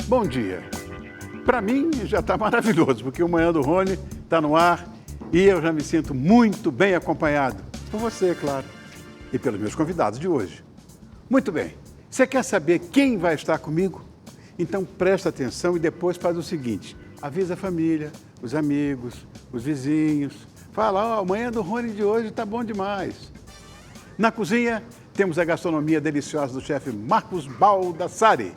Bom dia. Para mim já está maravilhoso, porque o Manhã do Rony está no ar e eu já me sinto muito bem acompanhado. Por você, claro, e pelos meus convidados de hoje. Muito bem. Você quer saber quem vai estar comigo? Então presta atenção e depois faz o seguinte. Avisa a família, os amigos, os vizinhos. Fala, o Manhã do Rony de hoje está bom demais. Na cozinha, temos a gastronomia deliciosa do chefe Marcos Baldassari.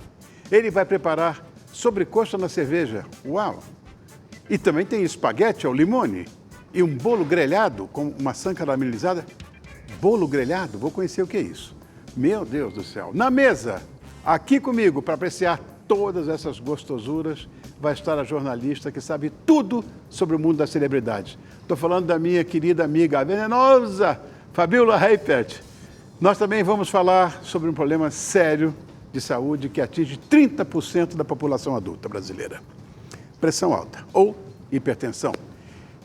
Ele vai preparar sobrecoxa na cerveja. Uau! E também tem espaguete ao limone e um bolo grelhado com maçã caramelizada. Bolo grelhado? Vou conhecer o que é isso. Meu Deus do céu. Na mesa, aqui comigo, para apreciar todas essas gostosuras, vai estar a jornalista que sabe tudo sobre o mundo das celebridades. Estou falando da minha querida amiga, a venenosa Fabiola Reipert. Nós também vamos falar sobre um problema sério de saúde que atinge 30% da população adulta brasileira. Pressão alta ou hipertensão.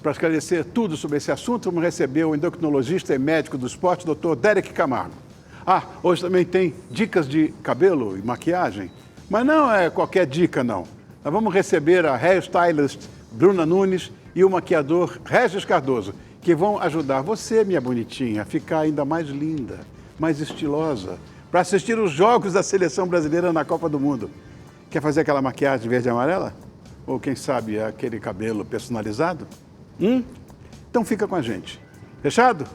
Para esclarecer tudo sobre esse assunto, vamos receber o endocrinologista e médico do esporte, Dr. Derek Camargo. Hoje também tem dicas de cabelo e maquiagem, mas não é qualquer dica, não. Nós vamos receber a hairstylist Bruna Nunes e o maquiador Regis Cardoso, que vão ajudar você, minha bonitinha, a ficar ainda mais linda, mais estilosa, para assistir os jogos da seleção brasileira na Copa do Mundo. Quer fazer aquela maquiagem verde e amarela? Ou quem sabe aquele cabelo personalizado? Então fica com a gente. Fechado?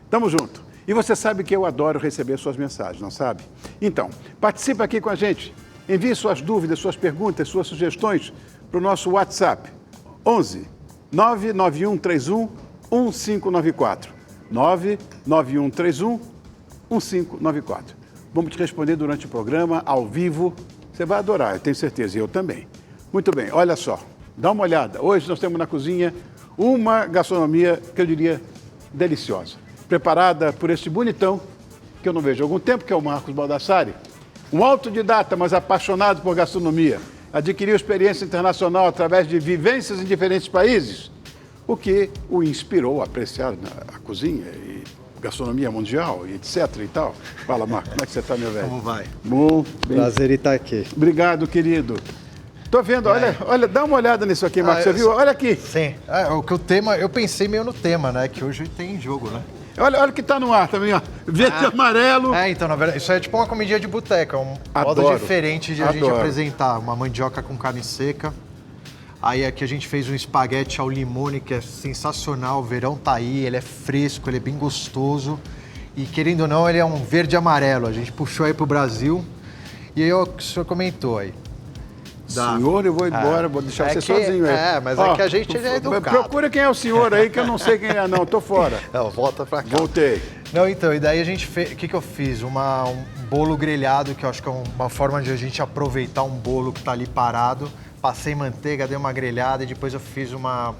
Tamo junto. E você sabe que eu adoro receber suas mensagens, não sabe? Então, participe aqui com a gente. Envie suas dúvidas, suas perguntas, suas sugestões para o nosso WhatsApp. 11 99131 1594. 99131 1594. Vamos te responder durante o programa, ao vivo. Você vai adorar, eu tenho certeza, e eu também. Muito bem, olha só, dá uma olhada. Hoje nós temos na cozinha uma gastronomia que eu diria deliciosa. Preparada por esse bonitão, que eu não vejo há algum tempo, que é o Marcos Baldassari. Um autodidata, mas apaixonado por gastronomia. Adquiriu experiência internacional através de vivências em diferentes países, o que o inspirou a apreciar a cozinha e gastronomia mundial, e etc e tal. Fala, Marcos, como é que você está, meu velho? Como vai? Bom, Prazer em estar aqui. Obrigado, querido. Tô vendo, olha, dá uma olhada nisso aqui, Marcos, você viu? Olha aqui. Sim. O tema, eu pensei meio no tema, né? Que hoje tem jogo, né? Olha o que tá no ar também, ó. Verde e amarelo. Então, na verdade, isso é tipo uma comidinha de boteca, um modo diferente de a gente apresentar. Uma mandioca com carne seca. Aí aqui a gente fez um espaguete ao limone, que é sensacional. O verão tá aí, ele é fresco, ele é bem gostoso. E querendo ou não, ele é um verde e amarelo. A gente puxou aí pro Brasil. E aí o que o senhor comentou aí. Senhor, eu vou embora, vou deixar você sozinho aí. Mas é que a gente é educado. Procura quem é o senhor aí, que eu não sei quem é, não. Tô fora. Não, volta pra cá. Voltei. Não, então, e daí a gente fez... O que eu fiz? Um bolo grelhado, que eu acho que é uma forma de a gente aproveitar um bolo que tá ali parado. Passei manteiga, dei uma grelhada e depois eu fiz uma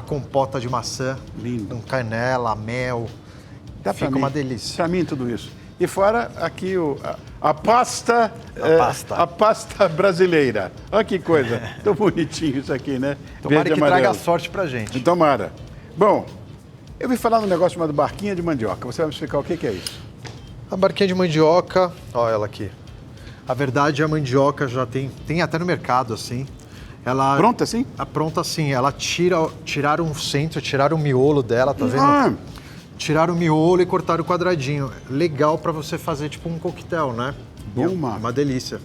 compota de maçã. Lindo. Com canela, mel. Fica uma delícia. Pra mim, tudo isso. E fora aqui a pasta brasileira. Olha que coisa. Tão bonitinho isso aqui, né? Tomara que traga sorte pra gente. Tomara. Bom, eu vim falar de um negócio chamado barquinha de mandioca. Você vai me explicar o que é isso? A barquinha de mandioca, olha ela aqui. A verdade, a mandioca já tem até no mercado, assim. Ela, pronta assim? Pronta assim. Ela tiraram o centro, tiraram o miolo dela, tá vendo? Tiraram o miolo e cortaram o quadradinho. Legal pra você fazer tipo um coquetel, né? Bom, Marcos. Uma delícia.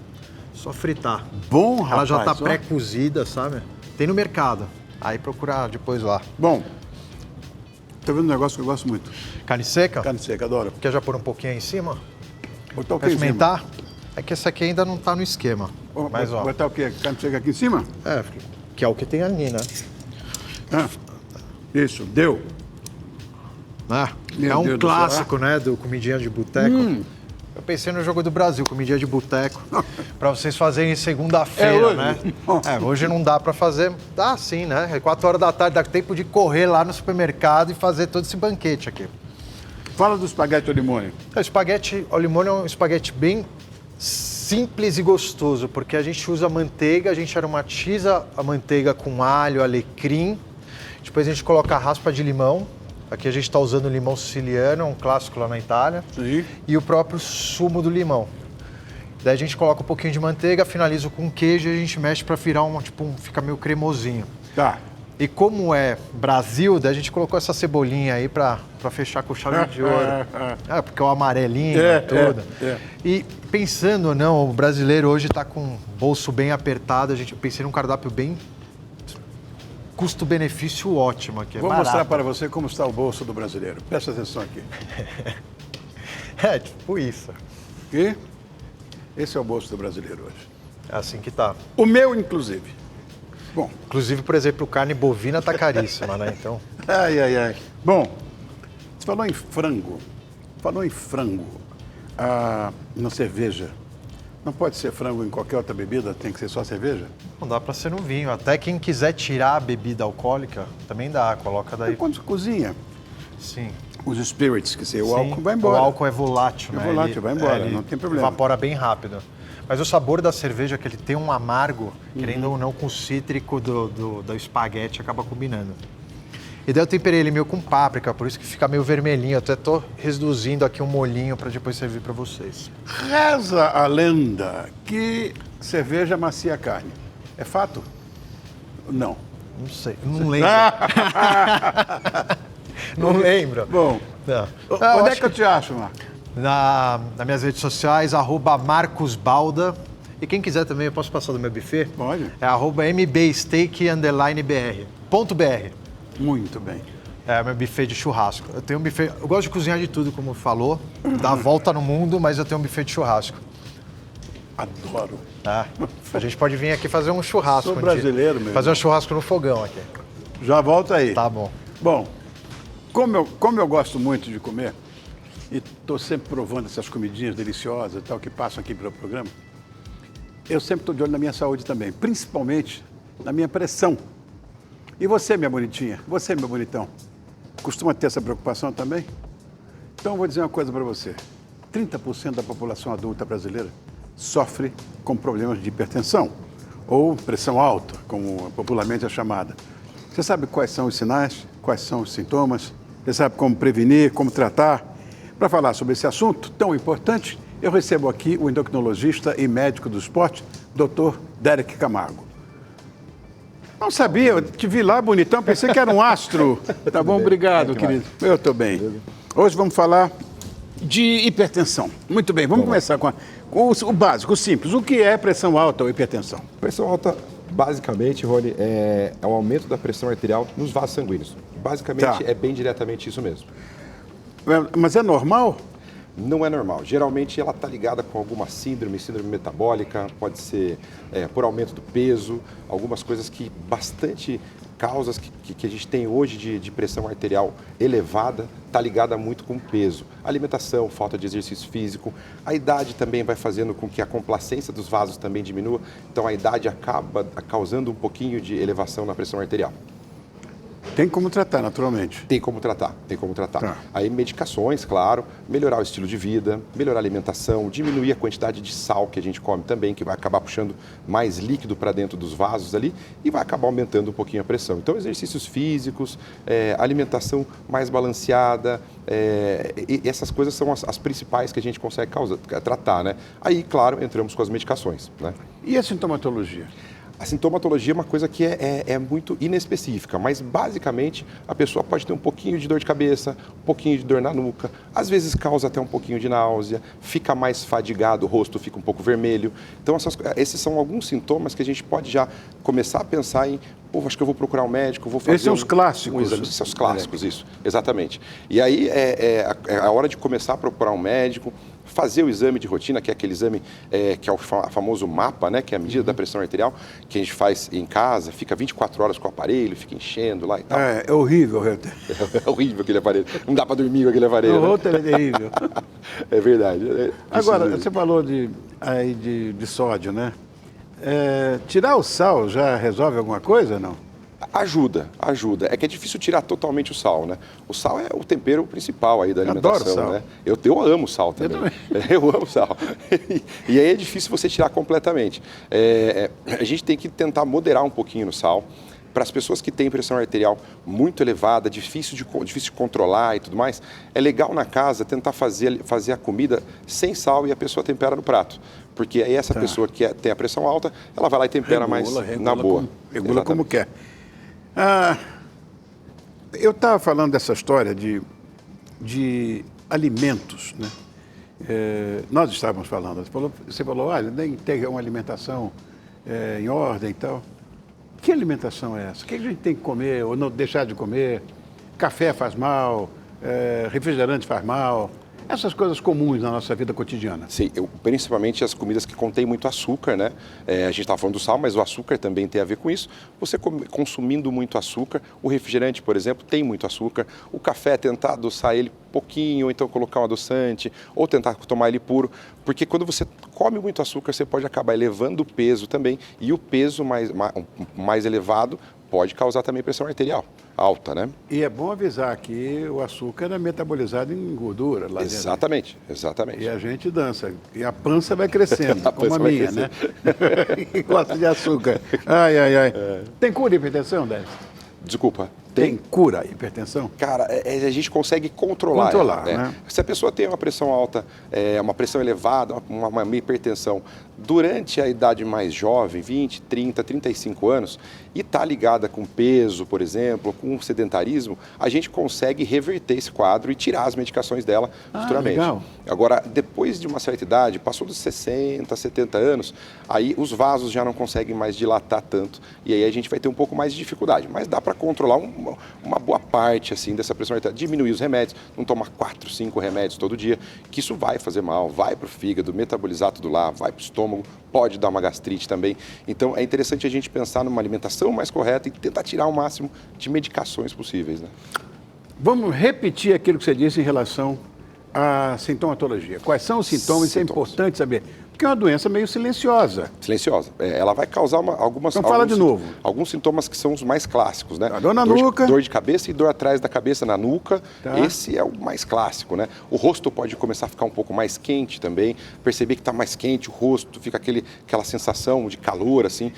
Só fritar. Bom, rapaz. Ela já tá pré-cozida, sabe? Tem no mercado. Aí procurar depois lá. Bom, tá vendo um negócio que eu gosto muito? Carne seca? Carne seca, adoro. Quer já pôr um pouquinho aí em cima? Botar o que Quer experimentar? É que essa aqui ainda não tá no esquema. Mas, ó. Botar o quê? Carne seca aqui em cima? Que é o que tem ali, né? Isso, deu. É um clássico, né, do comidinha de boteco. Eu pensei no jogo do Brasil, comidinha de boteco, para vocês fazerem segunda-feira, né? Hoje não dá para fazer, dá sim, né? É 4 horas da tarde, dá tempo de correr lá no supermercado e fazer todo esse banquete aqui. Fala do espaguete ao limone. O espaguete ao limone é um espaguete bem simples e gostoso, porque a gente usa manteiga, a gente aromatiza a manteiga com alho, alecrim, depois a gente coloca a raspa de limão. Aqui a gente está usando limão siciliano, um clássico lá na Itália. Sim. E o próprio sumo do limão. Daí a gente coloca um pouquinho de manteiga, finaliza com queijo e a gente mexe para virar fica meio cremosinho. Tá. E como é Brasil, daí a gente colocou essa cebolinha aí para fechar com chave de ouro. Porque o amarelinho e tudo. E pensando ou não, o brasileiro hoje está com o bolso bem apertado, a gente pensei num cardápio bem custo-benefício ótimo aqui. Vou mostrar para você como está o bolso do brasileiro. Presta atenção aqui. É, tipo isso. E esse é o bolso do brasileiro hoje. É assim que tá. O meu, inclusive. Bom. Inclusive, por exemplo, carne bovina tá caríssima, né? Então. Ai. Bom, você falou em frango. Na cerveja. Não pode ser frango em qualquer outra bebida, tem que ser só cerveja? Não dá para ser no vinho. Até quem quiser tirar a bebida alcoólica, também dá. Coloca daí. E quando você cozinha? Sim. Os spirits, o álcool vai embora. O álcool é volátil, né? É volátil, vai embora, não tem problema. Evapora bem rápido. Mas o sabor da cerveja, que ele tem um amargo, querendo ou não, com o cítrico do espaguete, acaba combinando. E daí eu temperei ele meio com páprica, por isso que fica meio vermelhinho. Eu até tô reduzindo aqui um molhinho para depois servir para vocês. Reza a lenda que cerveja macia a carne. É fato? Não. Não sei, não lembro. Não lembro. Bom, onde é que eu te acho, Marco? Nas minhas redes sociais, @MarcosBalda. E quem quiser também, eu posso passar do meu buffet? Pode. É @mbsteak_br. Muito bem. É meu buffet de churrasco. Eu tenho um buffet. Eu gosto de cozinhar de tudo, como falou. Dar a volta no mundo, mas eu tenho um buffet de churrasco. Adoro. A gente pode vir aqui fazer um churrasco. Sou brasileiro mesmo. Fazer um churrasco no fogão aqui. Já volto aí. Tá bom. Bom, como eu gosto muito de comer, e estou sempre provando essas comidinhas deliciosas e tal que passam aqui pelo programa, eu sempre estou de olho na minha saúde também, principalmente na minha pressão. E você, minha bonitinha, você, meu bonitão, costuma ter essa preocupação também? Então, eu vou dizer uma coisa para você. 30% da população adulta brasileira sofre com problemas de hipertensão, ou pressão alta, como popularmente é chamada. Você sabe quais são os sinais, quais são os sintomas? Você sabe como prevenir, como tratar? Para falar sobre esse assunto tão importante, eu recebo aqui o endocrinologista e médico do esporte, Dr. Derek Camargo. Não sabia, eu te vi lá bonitão, pensei que era um astro. Tá bom, obrigado, querido. Eu estou bem. Hoje vamos falar de hipertensão. Muito bem, vamos começar com o básico, o simples. O que é pressão alta ou hipertensão? Pressão alta, basicamente, Rony, é o aumento da pressão arterial nos vasos sanguíneos. Basicamente, é bem diretamente isso mesmo. Mas é normal? Não é normal. Geralmente ela está ligada com alguma síndrome metabólica, pode ser por aumento do peso, algumas coisas que bastante causas que a gente tem hoje de pressão arterial elevada, está ligada muito com o peso. Alimentação, falta de exercício físico, a idade também vai fazendo com que a complacência dos vasos também diminua, então a idade acaba causando um pouquinho de elevação na pressão arterial. Tem como tratar, naturalmente. Tem como tratar. Tá. Aí medicações, claro, melhorar o estilo de vida, melhorar a alimentação, diminuir a quantidade de sal que a gente come também, que vai acabar puxando mais líquido para dentro dos vasos ali e vai acabar aumentando um pouquinho a pressão. Então, exercícios físicos, alimentação mais balanceada, e essas coisas são as principais que a gente consegue tratar, né? Aí, claro, entramos com as medicações, né? E a sintomatologia? A sintomatologia é uma coisa que é muito inespecífica, mas basicamente a pessoa pode ter um pouquinho de dor de cabeça, um pouquinho de dor na nuca, às vezes causa até um pouquinho de náusea, fica mais fadigado, o rosto fica um pouco vermelho. Então esses são alguns sintomas que a gente pode já começar a pensar em, acho que eu vou procurar um médico, vou fazer esses são os clássicos. Esses são os clássicos, isso, exatamente. E aí é a hora de começar a procurar um médico, fazer o exame de rotina, que é aquele exame que é o famoso mapa, né, que é a medida da pressão arterial, que a gente faz em casa, fica 24 horas com o aparelho, fica enchendo lá e tal. É horrível, Reuter. É horrível aquele aparelho. Não dá para dormir com aquele aparelho. O Reuter é terrível. É verdade. Agora, você falou de sódio, né? Tirar o sal já resolve alguma coisa ou não? Ajuda. É que é difícil tirar totalmente o sal, né? O sal é o tempero principal aí da alimentação, adoro sal. Né? Eu amo sal também. Eu amo sal. E aí é difícil você tirar completamente. A gente tem que tentar moderar um pouquinho no sal, para as pessoas que têm pressão arterial muito elevada, difícil de controlar e tudo mais, é legal na casa tentar fazer a comida sem sal e a pessoa tempera no prato. Porque aí essa pessoa que tem a pressão alta, ela vai lá e tempera mais na boa. Regula como quer. Eu estava falando dessa história de alimentos, né? Nós estávamos falando, você falou, olha, nem ter uma alimentação em ordem e tal. Que alimentação é essa? O que a gente tem que comer ou não deixar de comer? Café faz mal, refrigerante faz mal. Essas coisas comuns na nossa vida cotidiana. Sim, principalmente as comidas que contêm muito açúcar, né? A gente estava falando do sal, mas o açúcar também tem a ver com isso. Você consumindo muito açúcar, o refrigerante, por exemplo, tem muito açúcar. O café, tentar adoçar ele pouquinho, ou então colocar um adoçante, ou tentar tomar ele puro. Porque quando você come muito açúcar, você pode acabar elevando o peso também. E o peso mais elevado pode causar também pressão arterial alta, né? E é bom avisar que o açúcar é metabolizado em gordura lá exatamente, dentro. Exatamente. E a gente dança. E a pança vai crescendo, como a minha, né? E gosta de açúcar. Ai. Tem cura de hipertensão, Décio? Desculpa. Tem cura a hipertensão? Cara, a gente consegue controlar ela, né? Se a pessoa tem uma pressão alta, uma pressão elevada, uma hipertensão, durante a idade mais jovem, 20, 30, 35 anos, e está ligada com peso, por exemplo, com sedentarismo, a gente consegue reverter esse quadro e tirar as medicações dela futuramente. Legal. Agora, depois de uma certa idade, passou dos 60, 70 anos, aí os vasos já não conseguem mais dilatar tanto, e aí a gente vai ter um pouco mais de dificuldade. Mas dá para controlar uma boa parte assim dessa pressão arterial, diminuir os remédios, não tomar 4, 5 remédios todo dia, que isso vai fazer mal, vai para o fígado, metabolizar tudo lá, vai para o estômago, pode dar uma gastrite também. Então é interessante a gente pensar numa alimentação mais correta e tentar tirar o máximo de medicações possíveis, né? Vamos repetir aquilo que você disse em relação à sintomatologia. Quais são os sintomas? Isso é importante saber. Porque é uma doença meio silenciosa. Silenciosa. Ela vai causar algumas... Então fala de novo. Alguns sintomas que são os mais clássicos, né? A dor na nuca. Dor de cabeça e dor atrás da cabeça na nuca. Tá. Esse é o mais clássico, né? O rosto pode começar a ficar um pouco mais quente também. Perceber que está mais quente o rosto, fica aquela sensação de calor, assim.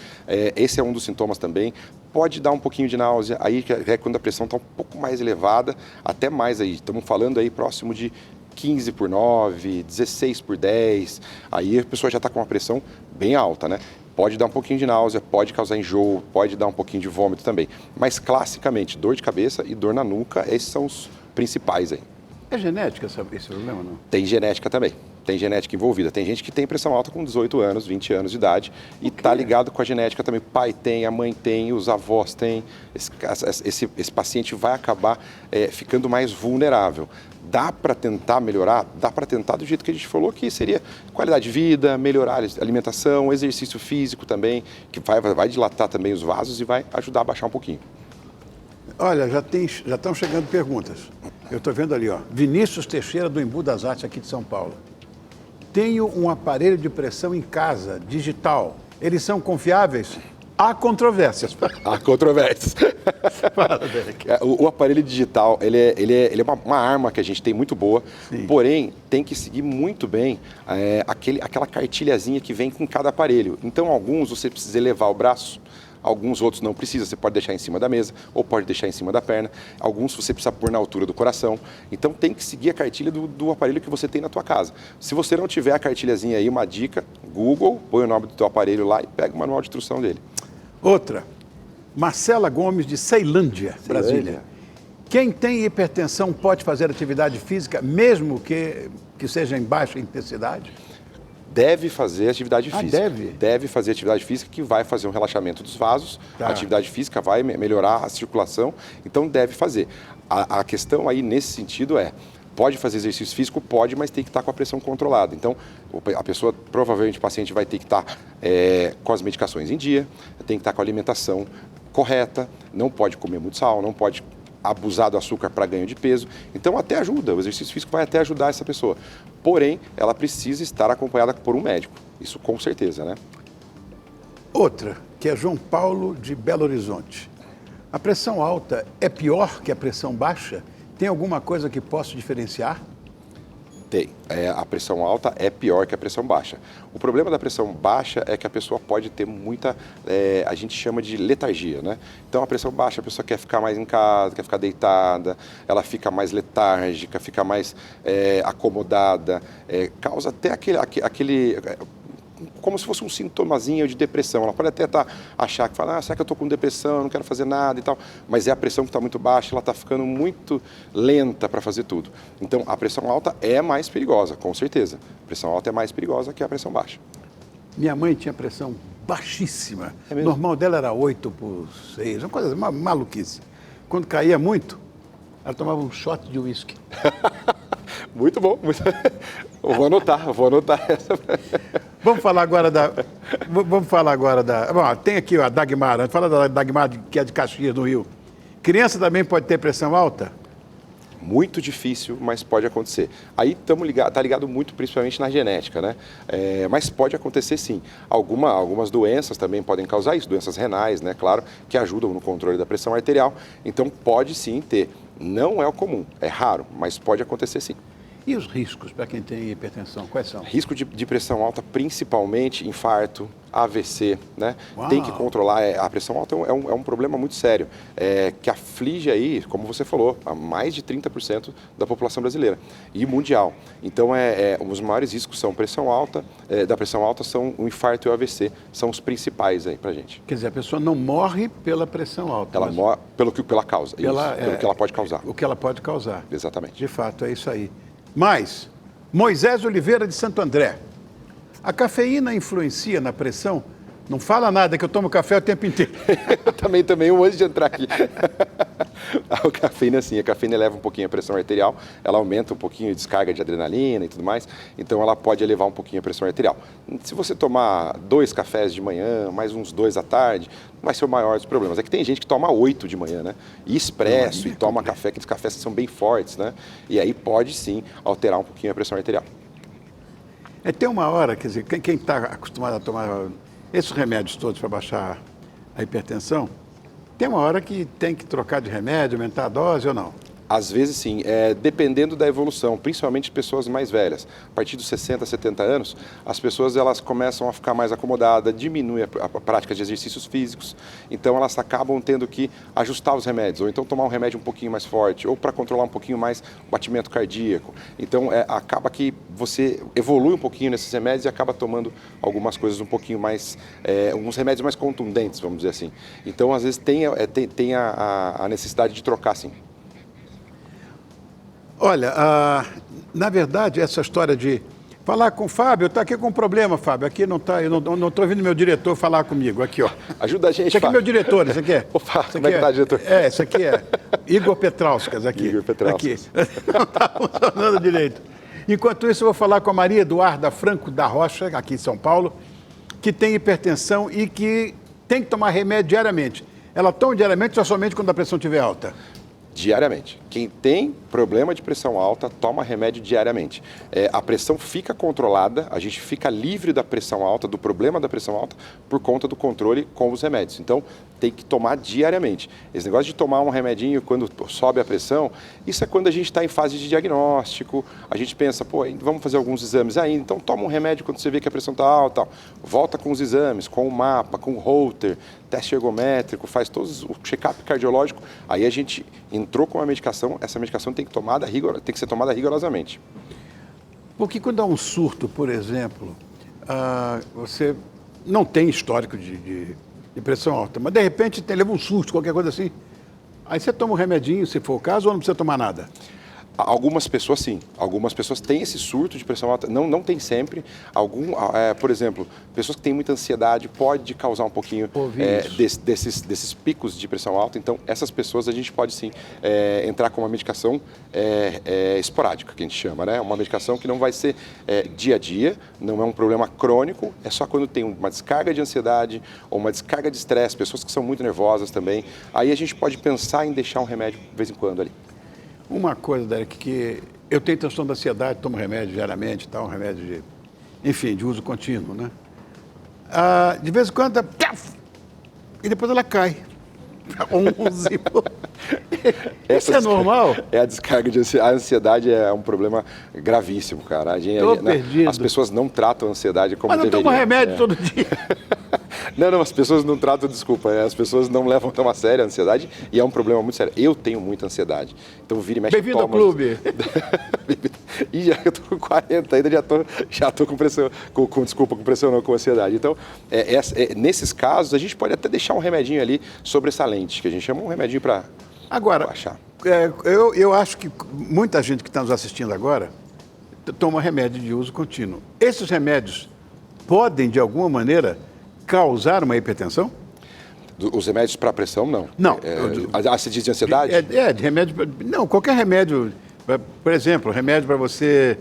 Esse é um dos sintomas também. Pode dar um pouquinho de náusea, aí é quando a pressão está um pouco mais elevada, até mais aí. Estamos falando aí próximo de 15 por 9, 16 por 10, aí a pessoa já está com uma pressão bem alta, né? Pode dar um pouquinho de náusea, pode causar enjoo, pode dar um pouquinho de vômito também. Mas classicamente, dor de cabeça e dor na nuca, esses são os principais aí. É genética esse problema, não? Tem genética também. Tem genética envolvida. Tem gente que tem pressão alta com 18 anos, 20 anos de idade e está ligado com a genética também. O pai tem, a mãe tem, os avós têm. Esse paciente vai acabar ficando mais vulnerável. Dá para tentar melhorar? Dá para tentar do jeito que a gente falou, que seria qualidade de vida, melhorar a alimentação, exercício físico também, que vai dilatar também os vasos e vai ajudar a baixar um pouquinho. Olha, já estão chegando perguntas. Eu estou vendo ali, ó. Vinícius Teixeira, do Embu das Artes, aqui de São Paulo. Tenho um aparelho de pressão em casa, digital. Eles são confiáveis? Há controvérsias. Há controvérsias. O aparelho digital, ele é uma arma que a gente tem muito boa, sim, porém tem que seguir muito bem aquela cartilhazinha que vem com cada aparelho. Então, alguns você precisa elevar o braço, alguns outros não precisa, você pode deixar em cima da mesa ou pode deixar em cima da perna. Alguns você precisa pôr na altura do coração. Então tem que seguir a cartilha do aparelho que você tem na tua casa. Se você não tiver a cartilhazinha aí, uma dica, Google, põe o nome do teu aparelho lá e pega o manual de instrução dele. Outra, Marcela Gomes, de Ceilândia, Brasília. Quem tem hipertensão pode fazer atividade física, mesmo que seja em baixa intensidade? Deve fazer atividade física. Deve fazer atividade física, que vai fazer um relaxamento dos vasos. Tá. A atividade física vai melhorar a circulação, então deve fazer. A questão aí nesse sentido pode fazer exercício físico? Pode, mas tem que estar com a pressão controlada. Então, a pessoa, provavelmente o paciente vai ter que estar com as medicações em dia, tem que estar com a alimentação correta, não pode comer muito sal, não pode abusar do açúcar para ganho de peso. Então, até ajuda, o exercício físico vai até ajudar essa pessoa. Porém, ela precisa estar acompanhada por um médico. Isso com certeza, né? Outra, que é João Paulo, de Belo Horizonte. A pressão alta é pior que a pressão baixa? Tem alguma coisa que posso diferenciar? Tem. A pressão alta é pior que a pressão baixa. O problema da pressão baixa é que a pessoa pode ter muita, a gente chama de letargia, né? Então, a pressão baixa, a pessoa quer ficar mais em casa, quer ficar deitada, ela fica mais letárgica, fica mais acomodada, causa até aquele como se fosse um sintomazinho de depressão. Ela pode até achar que fala, será que eu estou com depressão, não quero fazer nada e tal, mas é a pressão que está muito baixa, ela está ficando muito lenta para fazer tudo. Então, a pressão alta é mais perigosa, com certeza. A pressão alta é mais perigosa que a pressão baixa. Minha mãe tinha pressão baixíssima. O normal dela era 8/6, uma coisa, uma maluquice. Quando caía muito, ela tomava um shot de uísque. Muito bom. Eu vou anotar essa. Vamos falar agora da... Bom, tem aqui a Dagmar, a gente fala da Dagmar, que é de Caxias, no Rio. Criança também pode ter pressão alta? Muito difícil, mas pode acontecer. Aí está ligado muito principalmente na genética, né? Mas pode acontecer sim. Algumas doenças também podem causar isso, doenças renais, né? Claro, que ajudam no controle da pressão arterial. Então pode sim ter. Não é o comum, é raro, mas pode acontecer sim. E os riscos para quem tem hipertensão, quais são? Risco de pressão alta, principalmente infarto, AVC, né? Uau. Tem que controlar. A pressão alta é um problema muito sério, que aflige aí, como você falou, a mais de 30% da população brasileira e mundial. Então, os maiores riscos são da pressão alta são o infarto e o AVC, são os principais aí pra gente. Quer dizer, a pessoa não morre pela pressão alta. Ela morre pela causa, pelo que ela pode causar. O que ela pode causar. Exatamente. De fato, é isso aí. Mas, Moisés Oliveira de Santo André, a cafeína influencia na pressão? Não fala nada, que eu tomo café o tempo inteiro. também, antes de entrar aqui. A cafeína, sim, a cafeína eleva um pouquinho a pressão arterial, ela aumenta um pouquinho a descarga de adrenalina e tudo mais, então ela pode elevar um pouquinho a pressão arterial. Se você tomar 2 cafés de manhã, mais uns 2 à tarde, não vai ser o maior dos problemas. É que tem gente que toma 8 de manhã, né? E expresso, e toma café, aqueles cafés que são bem fortes, né? E aí pode, sim, alterar um pouquinho a pressão arterial. Tem uma hora, quer dizer, quem está acostumado a tomar esses remédios todos para baixar a hipertensão, tem uma hora que tem que trocar de remédio, aumentar a dose ou não? Às vezes sim, dependendo da evolução, principalmente de pessoas mais velhas. A partir dos 60, 70 anos, as pessoas elas começam a ficar mais acomodadas, diminui a prática de exercícios físicos, então elas acabam tendo que ajustar os remédios, ou então tomar um remédio um pouquinho mais forte, ou para controlar um pouquinho mais o batimento cardíaco. Então acaba que você evolui um pouquinho nesses remédios e acaba tomando algumas coisas um pouquinho mais, alguns remédios mais contundentes, vamos dizer assim. Então às vezes tem a necessidade de trocar sim. Olha, na verdade, essa história de falar com o Fábio, está aqui com um problema, Fábio, aqui não está, eu não estou ouvindo meu diretor falar comigo, aqui, ó. Ajuda a gente, Isso aqui é Fábio. meu diretor, isso aqui é. Opa, como é que está, diretor? Isso aqui é Igor Petrauskas, aqui. Igor Petrauskas. Aqui. Não está funcionando direito. Enquanto isso, eu vou falar com a Maria Eduarda Franco da Rocha, aqui em São Paulo, que tem hipertensão e que tem que tomar remédio diariamente. Ela toma diariamente ou somente quando a pressão estiver alta? Diariamente. Quem tem problema de pressão alta, toma remédio diariamente. A pressão fica controlada, a gente fica livre da pressão alta, do problema da pressão alta, por conta do controle com os remédios. Então, tem que tomar diariamente. Esse negócio de tomar um remedinho quando sobe a pressão, isso é quando a gente está em fase de diagnóstico, a gente pensa, vamos fazer alguns exames ainda, então toma um remédio quando você vê que a pressão está alta, tal. Volta com os exames, com o mapa, com o Holter, teste ergométrico, faz todos o check-up cardiológico, aí a gente entrou com a medicação, essa medicação tem que ser tomada rigorosamente. Porque quando há um surto, por exemplo, você não tem histórico de pressão alta, mas de repente leva um susto, qualquer coisa assim, aí você toma um remedinho, se for o caso, ou não precisa tomar nada? Algumas pessoas sim, algumas pessoas têm esse surto de pressão alta, não tem sempre. Por exemplo, pessoas que têm muita ansiedade pode causar um pouquinho desses picos de pressão alta, então essas pessoas a gente pode sim entrar com uma medicação esporádica, que a gente chama, né? Uma medicação que não vai ser dia a dia, não é um problema crônico, é só quando tem uma descarga de ansiedade ou uma descarga de estresse, pessoas que são muito nervosas também, aí a gente pode pensar em deixar um remédio de vez em quando ali. Uma coisa, Derek, que eu tenho transtorno da ansiedade, tomo remédio diariamente, um remédio de uso contínuo, né? De vez em quando, e depois ela cai. para 11. Isso é normal? É a descarga de ansiedade. A ansiedade é um problema gravíssimo, cara. Estou perdido. As pessoas não tratam a ansiedade como deveriam. Mas não deveriam. tomam remédio todo dia. Não, as pessoas não tratam, desculpa, as pessoas não levam tão a sério a ansiedade e é um problema muito sério. Eu tenho muita ansiedade, então vira e mexe. Bem-vindo ao clube. E já eu tô com 40, ainda já tô com pressão, com pressão não, com ansiedade. Então, nesses casos, a gente pode até deixar um remedinho ali sobressalente, que a gente chama um remedinho para baixar. Eu acho que muita gente que está nos assistindo agora toma remédio de uso contínuo. Esses remédios podem, de alguma maneira, causar uma hipertensão? Os remédios para pressão, não. Não. Você diz de ansiedade? De remédio... Não, qualquer remédio. Por exemplo, remédio para você...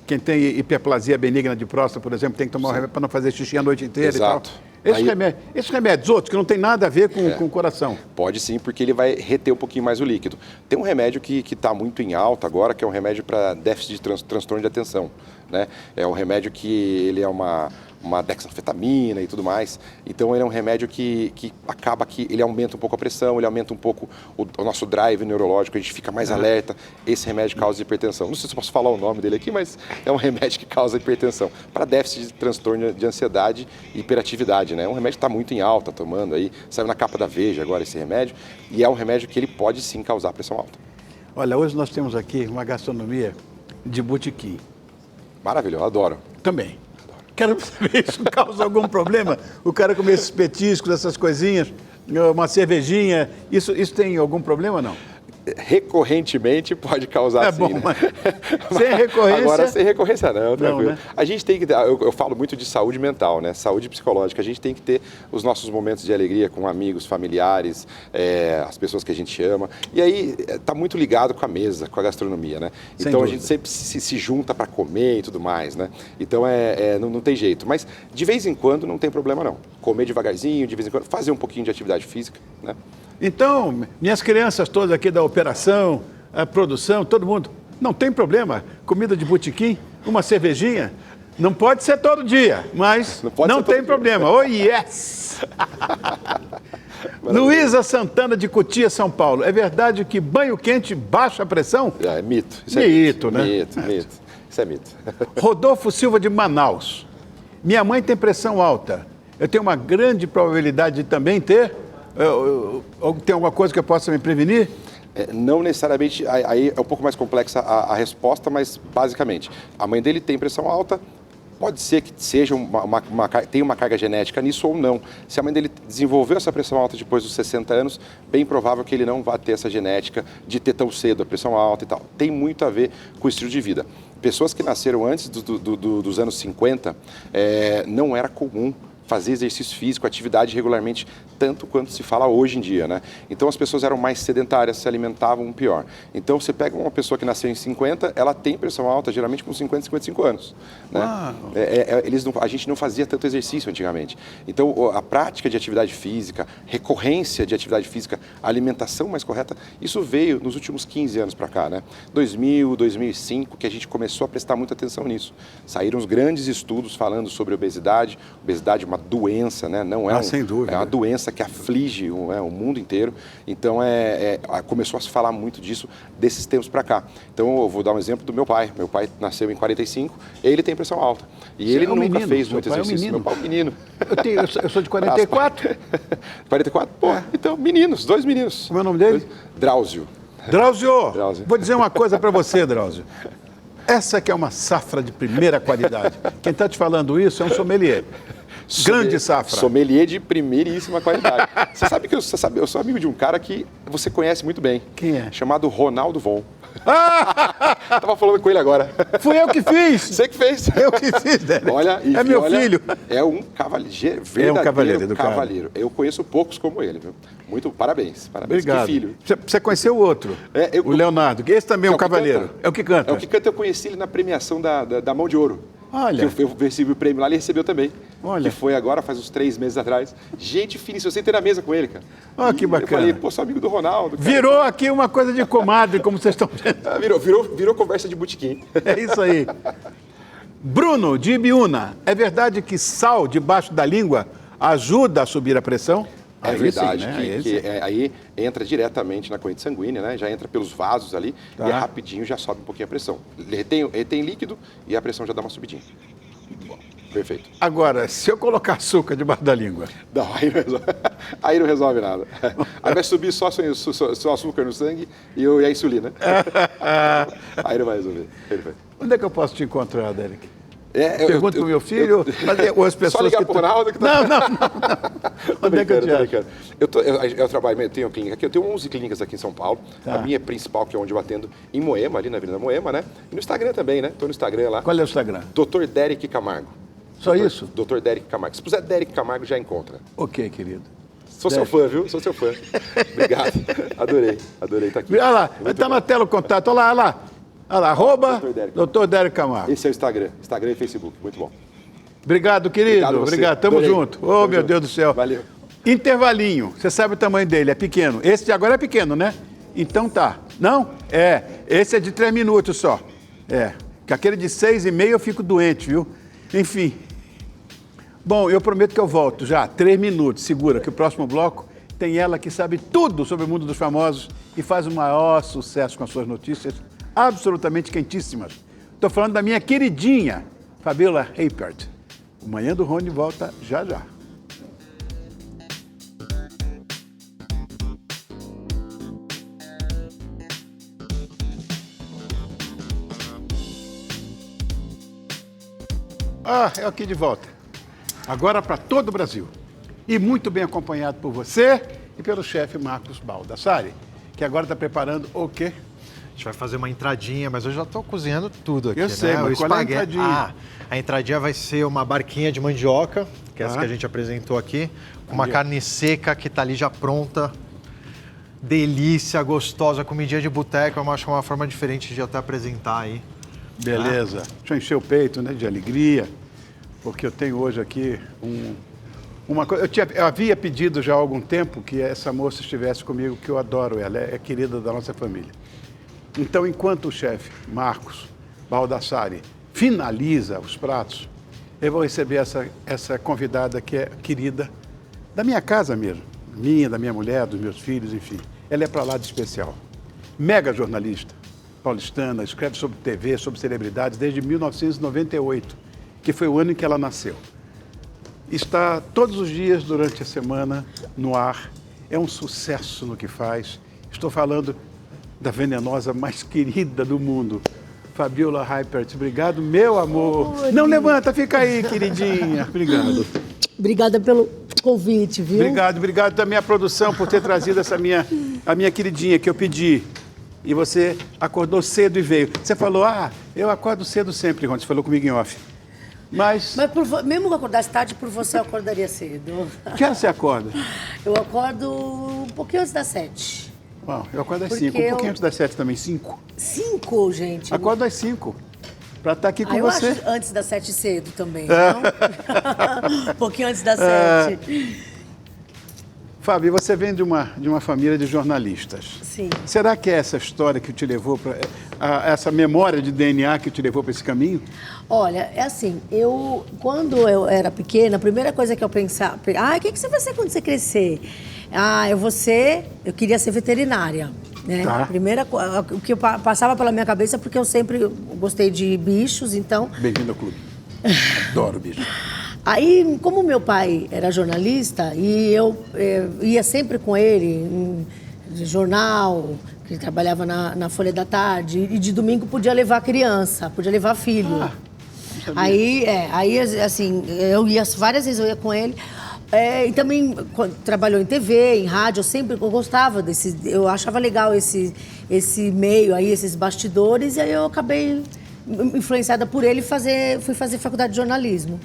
quem tem hiperplasia benigna de próstata, por exemplo, tem que tomar um remédio para não fazer xixi a noite inteira. Exato. E tal. Esses remédios, outros, que não tem nada a ver com o coração. Pode sim, porque ele vai reter um pouquinho mais o líquido. Tem um remédio que está muito em alta agora, que é um remédio para déficit de transtorno de atenção. Né? É um remédio que ele é uma dexanfetamina e tudo mais. Então ele é um remédio que acaba que ele aumenta um pouco a pressão, ele aumenta um pouco o nosso drive neurológico, a gente fica mais alerta. Esse remédio causa hipertensão. Não sei se eu posso falar o nome dele aqui, mas é um remédio que causa hipertensão. Para déficit de transtorno de ansiedade e hiperatividade, né? É um remédio que está muito em alta, tomando aí. Saiu na capa da Veja agora esse remédio. E é um remédio que ele pode sim causar pressão alta. Olha, hoje nós temos aqui uma gastronomia de botequim. Maravilhoso, adoro. Também. Quero saber se isso causa algum problema. O cara comer esses petiscos, essas coisinhas, uma cervejinha, isso tem algum problema ou não? Recorrentemente pode causar sim, bom, né? mas sem recorrência... Agora, sem recorrência não, tranquilo. Né? A gente tem que ter, eu falo muito de saúde mental, né? Saúde psicológica. A gente tem que ter os nossos momentos de alegria com amigos, familiares, as pessoas que a gente ama. E aí, está muito ligado com a mesa, com a gastronomia, né? Sem então, dúvida. a gente sempre se junta para comer e tudo mais, né? Então, não tem jeito. Mas, de vez em quando, não tem problema, não. Comer devagarzinho, de vez em quando, fazer um pouquinho de atividade física, né? Então, minhas crianças todas aqui da operação, a produção, todo mundo, não tem problema. Comida de botequim, uma cervejinha, não pode ser todo dia, mas não tem problema. Oh, yes! Luísa Santana de Cotia, São Paulo. É verdade que banho quente baixa a pressão? É mito. Isso mito, né? Mito. Isso é mito. Rodolfo Silva de Manaus. Minha mãe tem pressão alta. Eu tenho uma grande probabilidade de também ter? Tem alguma coisa que eu possa me prevenir? Não necessariamente, aí é um pouco mais complexa a resposta, mas basicamente, a mãe dele tem pressão alta, pode ser que seja tenha uma carga genética nisso ou não. Se a mãe dele desenvolveu essa pressão alta depois dos 60 anos, bem provável que ele não vá ter essa genética de ter tão cedo a pressão alta e tal. Tem muito a ver com o estilo de vida. Pessoas que nasceram antes dos anos 50, não era comum fazer exercício físico, atividade regularmente, tanto quanto se fala hoje em dia, né? Então as pessoas eram mais sedentárias, se alimentavam pior. Então você pega uma pessoa que nasceu em 50, ela tem pressão alta, geralmente com 50, 55 anos. Né? A gente não fazia tanto exercício antigamente. Então a prática de atividade física, recorrência de atividade física, alimentação mais correta, isso veio nos últimos 15 anos para cá, né? 2000, 2005, que a gente começou a prestar muita atenção nisso. Saíram os grandes estudos falando sobre obesidade, uma doença, né? Não é sem dúvida. É uma doença que aflige o mundo inteiro. Então, começou a se falar muito disso desses tempos para cá. Então, eu vou dar um exemplo do meu pai. Meu pai nasceu em 45, ele tem pressão alta. E ele nunca fez muito exercício. Meu pai é um menino. Eu sou de 44. 44? Pô, então, meninos, 2 meninos. Como é o nome dele? Drauzio. Drauzio! Vou dizer uma coisa para você, Drauzio. Essa que é uma safra de primeira qualidade. Quem está te falando isso é um sommelier. Grande safra. Sommelier de primeiríssima qualidade. Você sabe que eu sou amigo de um cara que você conhece muito bem. Quem é? Chamado Ronaldo Von. Tava falando com ele agora. Fui eu que fiz. Você que fez. Eu que fiz, Délio. Meu filho. É um cavalheiro, verdadeiro cavalheiro. Eu conheço poucos como ele, viu? Muito parabéns. Obrigado. Que filho. Você conheceu o outro, o Leonardo, que esse também é um cavalheiro. É o que canta. É o que canta. Eu conheci ele na premiação da Mão de Ouro. Olha. Que eu recebi o prêmio lá, ele recebeu também. Olha. Que foi agora, faz uns 3 meses atrás. Gente finíssima, eu sentei na mesa com ele, cara. Olha que bacana. Eu falei, pô, sou amigo do Ronaldo. Cara. Virou aqui uma coisa de comadre, como vocês estão vendo. Virou conversa de botequim. É isso aí. Bruno, de Ibiúna, é verdade que sal debaixo da língua ajuda a subir a pressão? É verdade, sim, né? Aí entra diretamente na corrente sanguínea, né? Já entra pelos vasos ali e rapidinho já sobe um pouquinho a pressão. Retém líquido e a pressão já dá uma subidinha. Perfeito. Agora, se eu colocar açúcar debaixo da língua... Não, aí não resolve nada. Aí vai subir só açúcar no sangue e a insulina. Aí não vai resolver. Perfeito. Onde é que eu posso te encontrar, Derek? Pergunta para o meu filho, ou as pessoas só ligar para o Ronaldo que tá... Não. Onde é que eu te acho? Eu trabalho, eu tenho clínica aqui, eu tenho 11 clínicas aqui em São Paulo. A minha principal, que é onde eu atendo, em Moema, ali na Avenida Moema, né? E no Instagram também, né? Estou no Instagram lá. Qual é o Instagram? Dr. Derek Camargo. Só isso? Dr. Derek Camargo. Se puser Derek Camargo, já encontra. Ok, querido. Sou seu fã, viu? Sou seu fã. Obrigado. Adorei estar aqui. Olha lá, está na tela o contato. Olha lá. Dr. Derek Camargo. Esse é o Instagram e Facebook. Muito bom. Obrigado, querido. Obrigado. Tamo junto. Oh, meu Deus do céu. Valeu. Intervalinho. Você sabe o tamanho dele, é pequeno. Esse de agora é pequeno, né? Então tá. Não? Esse é de 3 minutos só. Que aquele de 6,5 eu fico doente, viu? Enfim. Bom, eu prometo que eu volto já. 3 minutos. Segura que o próximo bloco tem ela que sabe tudo sobre o mundo dos famosos e faz o maior sucesso com as suas notícias absolutamente quentíssimas. Estou falando da minha queridinha, Fabiola Heipert. O Manhã do Rony volta já. Eu aqui de volta. Agora para todo o Brasil. E muito bem acompanhado por você e pelo chefe Marcos Baldassari, que agora está preparando o quê? A gente vai fazer uma entradinha, mas eu já estou cozinhando tudo aqui, Eu sei, né? mas qual é a entradinha? A entradinha vai ser uma barquinha de mandioca, que é essa que a gente apresentou aqui, com uma carne seca que está ali já pronta. Delícia, gostosa, comidinha de boteco. Eu acho que é uma forma diferente de até apresentar aí. Beleza. Deixa eu encher o peito, né, de alegria, porque eu tenho hoje aqui uma coisa. Eu havia pedido já há algum tempo que essa moça estivesse comigo, que eu adoro ela, é querida da nossa família. Então, enquanto o chefe Marcos Baldassari finaliza os pratos, eu vou receber essa convidada que é querida da minha casa mesmo, minha, da minha mulher, dos meus filhos, enfim. Ela é para lá de especial. Mega jornalista, paulistana, escreve sobre TV, sobre celebridades desde 1998, que foi o ano em que ela nasceu. Está todos os dias durante a semana no ar, é um sucesso no que faz. Estou falando da venenosa mais querida do mundo, Fabiola Heipert. Obrigado, meu amor. Oi. Não levanta, fica aí, queridinha. Obrigado. Obrigada pelo convite, viu? Obrigado também à produção por ter trazido a minha queridinha que eu pedi. E você acordou cedo e veio. Você falou, eu acordo cedo sempre, Rony. Você falou comigo em off. Mas mesmo que eu acordasse tarde, por você eu acordaria cedo. Que hora você acorda? Eu acordo um pouquinho antes das 7. Bom, eu acordo às 5, um pouquinho antes das 7 também, 5. 5, gente? Acordo às 5, para estar aqui com eu você. Acho antes das 7 cedo também, não? Um pouquinho antes das 7. Fábio, você vem de uma família de jornalistas. Sim. Será que é essa história que te levou para... essa memória de DNA que te levou para esse caminho? Olha, é assim, quando eu era pequena, a primeira coisa que eu pensava... o que você vai ser quando você crescer? Eu queria ser veterinária, né? Tá. O que passava pela minha cabeça, porque eu sempre gostei de bichos, então... Bem-vindo ao clube. Adoro bicho. Aí, como meu pai era jornalista, e eu ia sempre com ele em jornal, que ele trabalhava na Folha da Tarde, e de domingo podia levar criança, podia levar filho. Aí, assim, eu ia várias vezes, eu ia com ele. E também trabalhou em TV, em rádio, eu gostava eu achava legal esse meio aí, esses bastidores, e aí eu acabei influenciada por ele e fui fazer faculdade de jornalismo.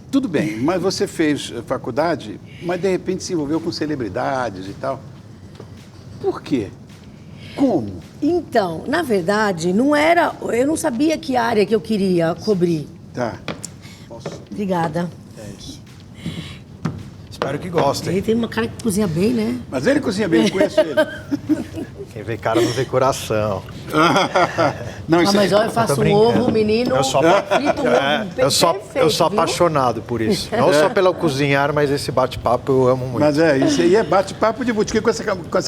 Tudo bem, mas você fez faculdade, mas de repente se envolveu com celebridades e tal. Por quê? Como? Então, na verdade, eu não sabia que área que eu queria cobrir. Tá. Posso? Obrigada. É isso. espero que gostem. Ele tem uma cara que cozinha bem, né? Mas ele cozinha bem, eu conheço ele. Quem vê cara não vê coração. Não, isso Mas olha, eu faço um ovo, menino. Eu sou, frito um ovo eu sou perfeito, viu? apaixonado por isso. Não só pelo cozinhar, mas esse bate-papo eu amo muito. Mas isso aí é bate-papo de botiquim com essa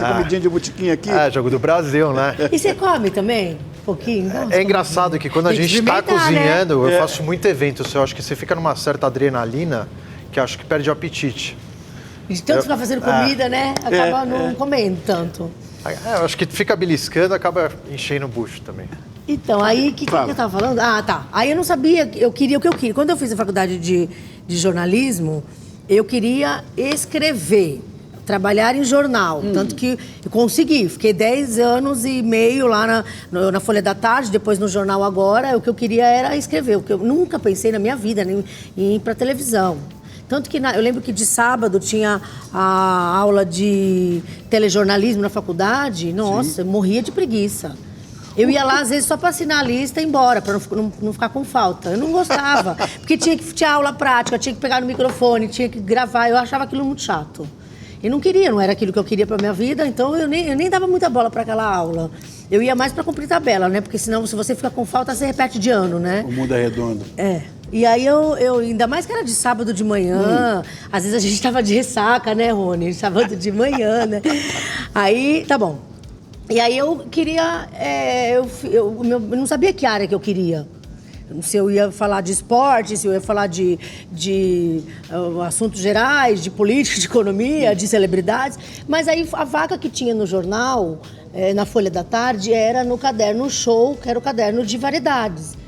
comidinha de botiquim aqui. Jogo do Brasil, né? E você come também? Um pouquinho? É engraçado que quando a Tem que gente está experimentar, cozinhando, né? eu faço muito evento. Eu acho que você fica numa certa adrenalina que eu acho que perde o apetite. De tanto ficar fazendo comida, né? Acaba não comendo tanto. Eu acho que fica beliscando, acaba enchendo o bucho também. Então, aí, o que eu tava falando? Ah, tá. Aí eu não sabia, eu queria o que eu queria. Quando eu fiz a faculdade de jornalismo, eu queria escrever, trabalhar em jornal. Tanto que eu consegui. Fiquei 10 anos e meio lá na Folha da Tarde, depois no Jornal Agora. O que eu queria era escrever. O que eu nunca pensei na minha vida em ir para televisão. Tanto que eu lembro que de sábado tinha a aula de telejornalismo na faculdade. Nossa, eu morria de preguiça. Eu ia lá, às vezes, só para assinar a lista e ir embora, para não ficar com falta. Eu não gostava, porque tinha aula prática, tinha que pegar no microfone, tinha que gravar. Eu achava aquilo muito chato. Eu não queria, não era aquilo que eu queria para minha vida, então eu nem dava muita bola para aquela aula. Eu ia mais para cumprir tabela, né? Porque senão, se você fica com falta, você repete de ano, né? O mundo é redondo. E aí eu ainda mais que era de sábado de manhã, às vezes a gente tava de ressaca, né, Rony? Sábado de manhã, né? Aí, tá bom. E aí eu queria, eu não sabia que área que eu queria. Se eu ia falar de esporte, se eu ia falar de assuntos gerais, de política, de economia, de celebridades. Mas aí a vaga que tinha no jornal, na Folha da Tarde, era no caderno Show, que era o caderno de variedades.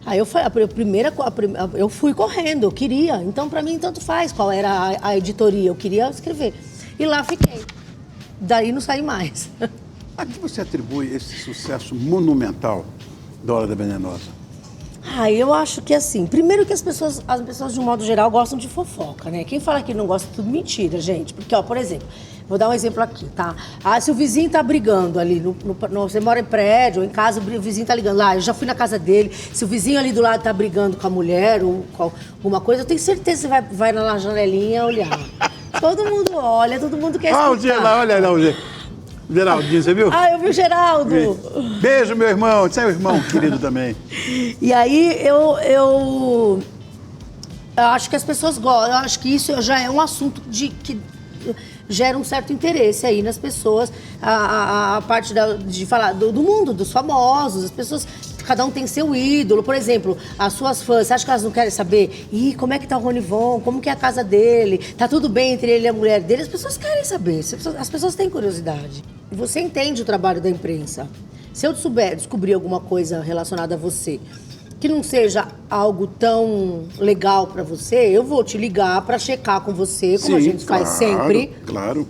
Aí eu fui correndo, eu queria. Então, para mim, tanto faz qual era a editoria. Eu queria escrever. E lá fiquei. Daí não saí mais. A que você atribui esse sucesso monumental da Hora da Venenosa? Eu acho que assim, primeiro que as pessoas de um modo geral gostam de fofoca, né? Quem fala que não gosta é tudo mentira, gente. Porque, ó, por exemplo, vou dar um exemplo aqui, tá? Se o vizinho tá brigando ali, você mora em prédio ou em casa, o vizinho tá ligando lá, eu já fui na casa dele, se o vizinho ali do lado tá brigando com a mulher ou com alguma coisa, eu tenho certeza que você vai na janelinha olhar. Todo mundo olha, todo mundo quer escutar. O Geraldo, olha lá, o Geraldinho, você viu? Eu vi o Geraldo. Beijo, meu irmão. Você é um irmão querido também. E aí, eu acho que as pessoas gostam. Eu acho que isso já é um assunto que gera um certo interesse aí nas pessoas. A parte de falar do mundo, dos famosos. As pessoas, cada um tem seu ídolo. Por exemplo, as suas fãs, você acha que elas não querem saber? Como é que tá o Ronivon? Como que é a casa dele? Tá tudo bem entre ele e a mulher dele? As pessoas querem saber. As pessoas têm curiosidade. E você entende o trabalho da imprensa. Se eu descobrir alguma coisa relacionada a você que não seja algo tão legal para você, eu vou te ligar para checar com você, como a gente faz sempre. Claro.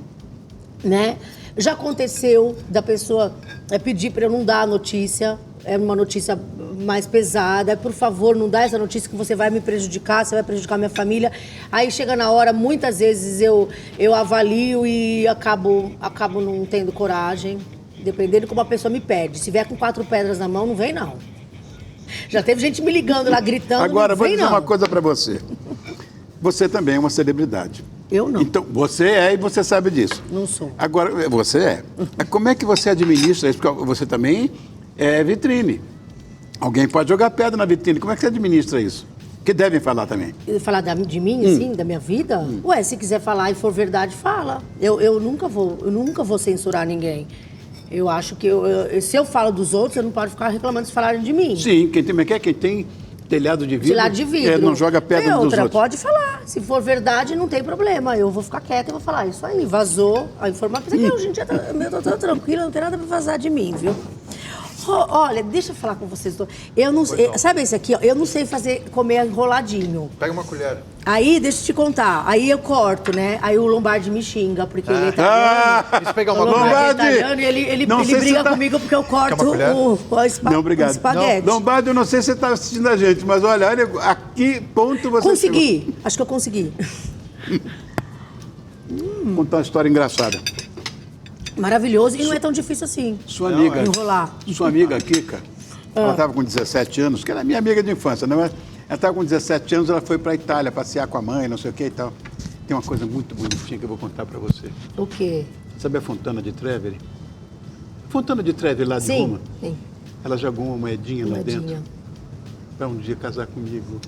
Né? Já aconteceu da pessoa pedir para eu não dar a notícia, uma notícia mais pesada, por favor, não dá essa notícia que você vai me prejudicar, você vai prejudicar minha família. Aí chega na hora, muitas vezes eu avalio e acabo não tendo coragem, dependendo de como a pessoa me pede. Se vier com 4 pedras na mão, não vem não. Já teve gente me ligando lá, gritando, Agora, não vem vou dizer não. uma coisa para você. Você também é uma celebridade. Eu não. Então, você é e você sabe disso. Não sou. Agora, você é. Como é que você administra isso? Porque você também é vitrine. Alguém pode jogar pedra na vitrine. Como é que você administra isso? Que devem falar também. Falar de mim, assim, da minha vida? Ué, se quiser falar e for verdade, fala. Eu nunca vou censurar ninguém. Eu acho que se eu falo dos outros, eu não paro de ficar reclamando se falarem de mim. Sim, quem tem telhado de vidro, Telhado de vidro. Não joga pedra dos outros. Pode falar. Se for verdade, não tem problema. Eu vou ficar quieta e vou falar. Isso aí, vazou a informação. Porque hoje em dia eu tô tranquila, não tem nada pra vazar de mim, viu? Olha, deixa eu falar com vocês dois. Eu não sei, sabe esse aqui, ó? Eu não sei comer enroladinho. Pega uma colher. Aí, deixa eu te contar. Aí eu corto, né? Aí o Lombardi me xinga, porque ele é italiano. Deixa eu pegar uma Lombardi colher. é italiano e ele briga comigo porque eu corto Não, obrigado. o espaguete. Lombardi, eu não sei se você está assistindo a gente, mas olha a que ponto você Consegui. chegou. Acho que eu consegui. Vou contar uma história engraçada. Maravilhoso. E não é tão difícil assim. Sua amiga, enrolar. Sua amiga Kika, ela estava com 17 anos, que era minha amiga de infância, né? Ela estava com 17 anos, ela foi para a Itália passear com a mãe, não sei o que e tal. Tem uma coisa muito bonitinha que eu vou contar para você. O quê? Sabe a Fontana de Trevi? Fontana de Trevi lá de Roma? Sim. Ela jogou uma moedinha lá dentro para um dia casar comigo.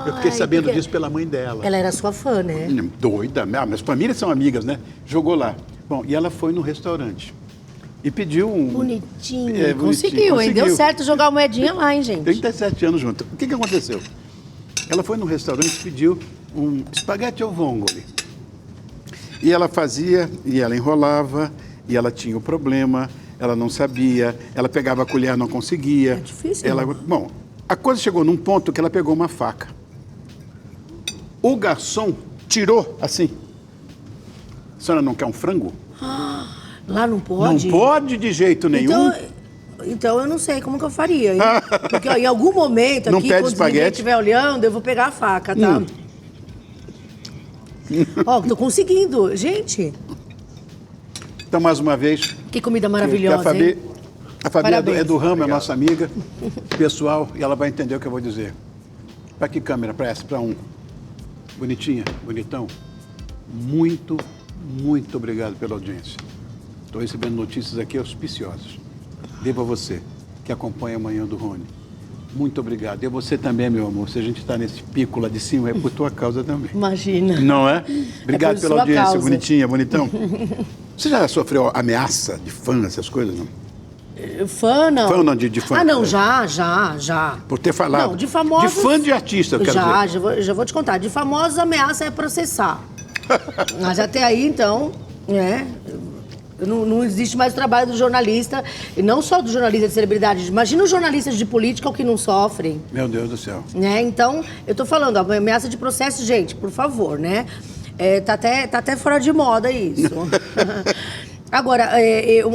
Eu fiquei sabendo disso pela mãe dela. Ela era sua fã, né? Doida. Minhas famílias são amigas, né? Jogou lá. Bom, e ela foi no restaurante e pediu um... Bonitinho. Conseguiu, hein? Deu certo jogar a moedinha lá, hein, gente? 37 anos junto. O que aconteceu? Ela foi no restaurante e pediu um espaguete ao vongole. E ela fazia, e ela enrolava, e ela tinha o problema, ela não sabia, ela pegava a colher, não conseguia. É difícil. Bom, a coisa chegou num ponto que ela pegou uma faca. O garçom tirou assim. A senhora não quer um frango? Lá não pode? Não pode de jeito nenhum. Então eu não sei como que eu faria, hein? Porque ó, em algum momento não aqui, pede quando espaguete. ninguém estiver olhando, eu vou pegar a faca, tá? Ó, tô conseguindo. Gente, Então, mais uma vez, que comida maravilhosa, hein? a Fabi Parabéns. é do ramo, é nossa amiga pessoal, e ela vai entender o que eu vou dizer. Para que câmera? Para essa? Para um. Bonitinha, bonitão. Muito, muito obrigado pela audiência. Estou recebendo notícias aqui auspiciosas. Devo a você, que acompanha a Manhã do Rony. Muito obrigado. E a você também, meu amor. Se a gente está nesse pico lá de cima, é por tua causa também. Imagina. Não é? Obrigado por pela sua audiência, causa. bonitinha, bonitão. Você já sofreu ameaça de fã, essas coisas, não? Fã, não. Fã ou não, de fã? Ah, não, já. Por ter falado. Não, de famosos... De fã de artista, eu quero dizer. Já vou te contar. De famosos, a ameaça é processar. Mas até aí, então, né... Não existe mais o trabalho do jornalista, e não só do jornalista de celebridade. Imagina os jornalistas de política o que não sofrem. Meu Deus do céu. Né? Então, eu tô falando, a ameaça de processo, gente, por favor, né? Tá até fora de moda isso. Agora,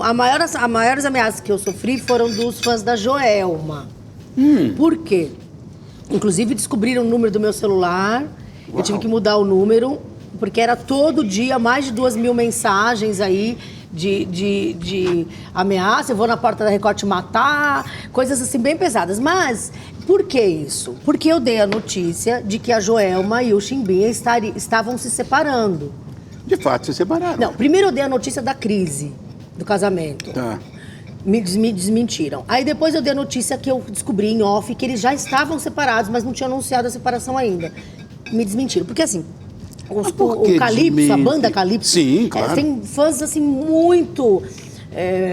as maiores ameaças que eu sofri foram dos fãs da Joelma. Por quê? Inclusive, descobriram o número do meu celular. Uau. Eu tive que mudar o número, porque era todo dia mais de 2.000 mensagens aí de ameaça. Eu vou na porta da Record te matar, coisas assim bem pesadas. Mas, por que isso? Porque eu dei a notícia de que a Joelma e o Chimbinha estavam se separando. De fato, se separaram. Não, primeiro eu dei a notícia da crise do casamento. Tá. Me desmentiram. Aí depois eu dei a notícia que eu descobri em off que eles já estavam separados, mas não tinham anunciado a separação ainda. Me desmentiram. Porque assim, o Calypso, a banda Calypso, sim, claro. Tem fãs assim muito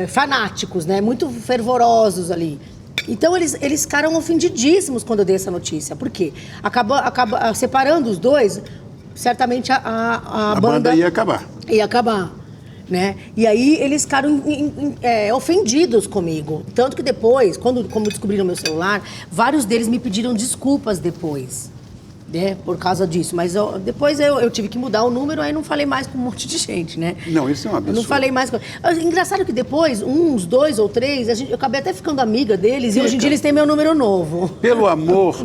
fanáticos, né? Muito fervorosos ali. Então eles ficaram ofendidíssimos quando eu dei essa notícia. Por quê? Acaba separando os dois, certamente a banda ia acabar. Ia acabar. Né? E aí eles ficaram ofendidos comigo. Tanto que depois, como descobriram meu celular, vários deles me pediram desculpas depois. Né? Por causa disso. Mas depois eu tive que mudar o número, aí não falei mais com um monte de gente, né? Não, isso é um absurdo. Eu não falei mais. Engraçado que depois, uns 2 ou 3, eu acabei até ficando amiga deles e hoje em dia eles têm meu número novo. Pelo amor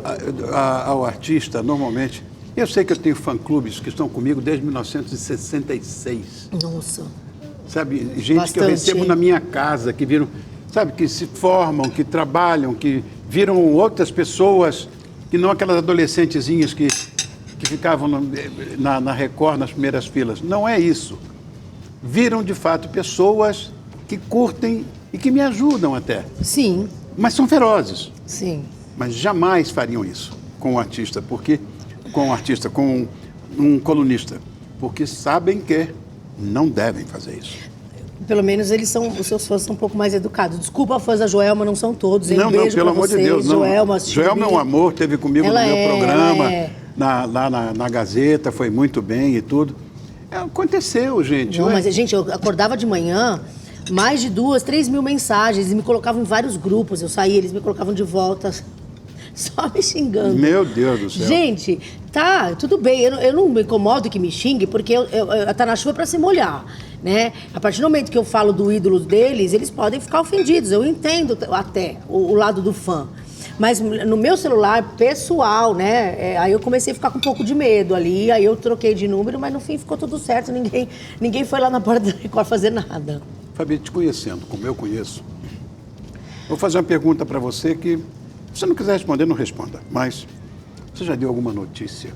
ao artista, normalmente... Eu sei que eu tenho fã-clubes que estão comigo desde 1966. Nossa. Sabe, gente Bastante. Que eu recebo na minha casa, que viram, sabe, que se formam, que trabalham, que viram outras pessoas, que não aquelas adolescentezinhas que ficavam na Record nas primeiras filas. Não é isso. Viram, de fato, pessoas que curtem e que me ajudam até. Sim. Mas são ferozes. Sim. Mas jamais fariam isso com um artista, com um colunista, porque sabem que não devem fazer isso. Pelo menos os seus fãs são um pouco mais educados. Desculpa, fãs da Joelma, não são todos. Hein? Não, um beijo pelo pra amor vocês. de Deus. Não. Joelma é um amor, esteve comigo no meu programa, lá na Gazeta, foi muito bem e tudo. Aconteceu, gente. Não, mas, gente, eu acordava de manhã, mais de 2, 3 mil mensagens, e me colocavam em vários grupos. Eu saía, eles me colocavam de volta, só me xingando. Meu Deus do céu. Gente, tá, tudo bem, eu não me incomodo que me xingue, porque tá na chuva pra se molhar, né? A partir do momento que eu falo do ídolo deles, eles podem ficar ofendidos, eu entendo até o lado do fã. Mas no meu celular pessoal, né, aí eu comecei a ficar com um pouco de medo ali, aí eu troquei de número, mas no fim ficou tudo certo, ninguém foi lá na porta da Record fazer nada. Fabi, te conhecendo, como eu conheço, vou fazer uma pergunta para você que, se você não quiser responder, não responda, mas você já deu alguma notícia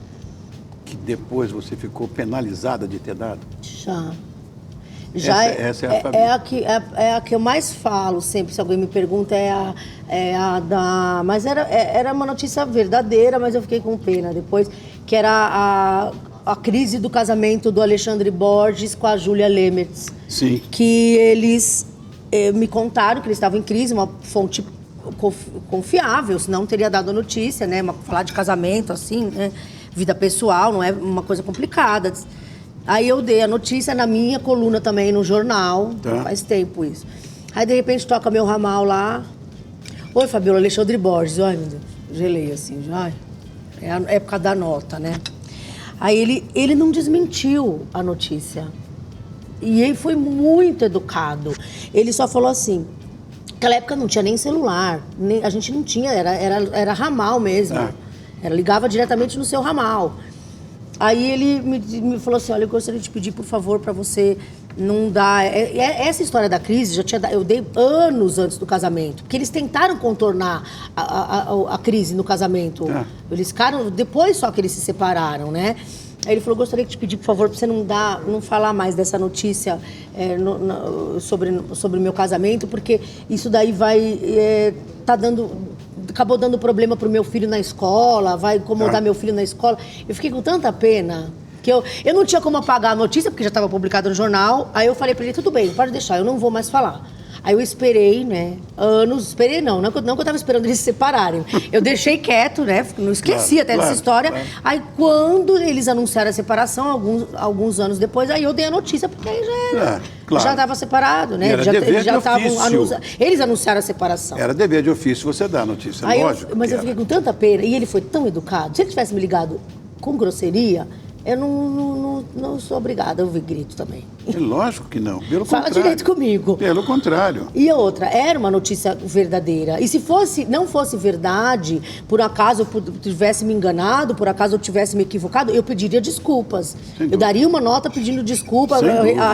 que depois você ficou penalizada de ter dado? Já. Essa é a família. É a que eu mais falo sempre, se alguém me pergunta, é a da... Mas era uma notícia verdadeira, mas eu fiquei com pena depois, que era a crise do casamento do Alexandre Borges com a Júlia Lemertz. Sim. Que eles me contaram que eles estavam em crise, uma fonte confiável, senão não teria dado a notícia, né? Falar de casamento, assim, né? Vida pessoal, não é uma coisa complicada. Aí eu dei a notícia na minha coluna também, no jornal, faz tempo isso. Aí, de repente, toca meu ramal lá. Oi, Fabiola, Alexandre Borges. Ai, meu Deus, gelei assim, já. É a época da nota, né? Aí ele não desmentiu a notícia. E ele foi muito educado. Ele só falou assim, naquela época não tinha nem celular, a gente não tinha, era ramal mesmo. Ligava diretamente no seu ramal. Aí ele me falou assim, olha, eu gostaria de pedir, por favor, para você não dar... Essa história da crise, eu dei anos antes do casamento, porque eles tentaram contornar a crise no casamento. Eles ficaram, depois só que eles se separaram, né? Aí ele falou, gostaria de te pedir, por favor, para você não falar mais dessa notícia sobre o meu casamento, porque isso daí acabou dando problema pro meu filho na escola, vai incomodar meu filho na escola. Eu fiquei com tanta pena que eu não tinha como apagar a notícia, porque já estava publicada no jornal. Aí eu falei para ele, tudo bem, pode deixar, eu não vou mais falar. Aí eu esperei, né, anos, não que eu estava esperando eles se separarem. Eu deixei quieto, né, não esqueci dessa história. Aí quando eles anunciaram a separação, alguns anos depois, aí eu dei a notícia, porque aí já estava separado, né? Eles anunciaram a separação. Era dever de ofício você dar a notícia, aí lógico. Mas eu fiquei com tanta pena, e ele foi tão educado. Se ele tivesse me ligado com grosseria, eu não sou obrigada a ouvir grito também. Lógico que não, pelo Fala contrário. direito comigo. Pelo contrário. E outra, era uma notícia verdadeira. E se não fosse verdade, por acaso eu tivesse me enganado, por acaso eu tivesse me equivocado, eu pediria desculpas. Eu daria uma nota pedindo desculpa,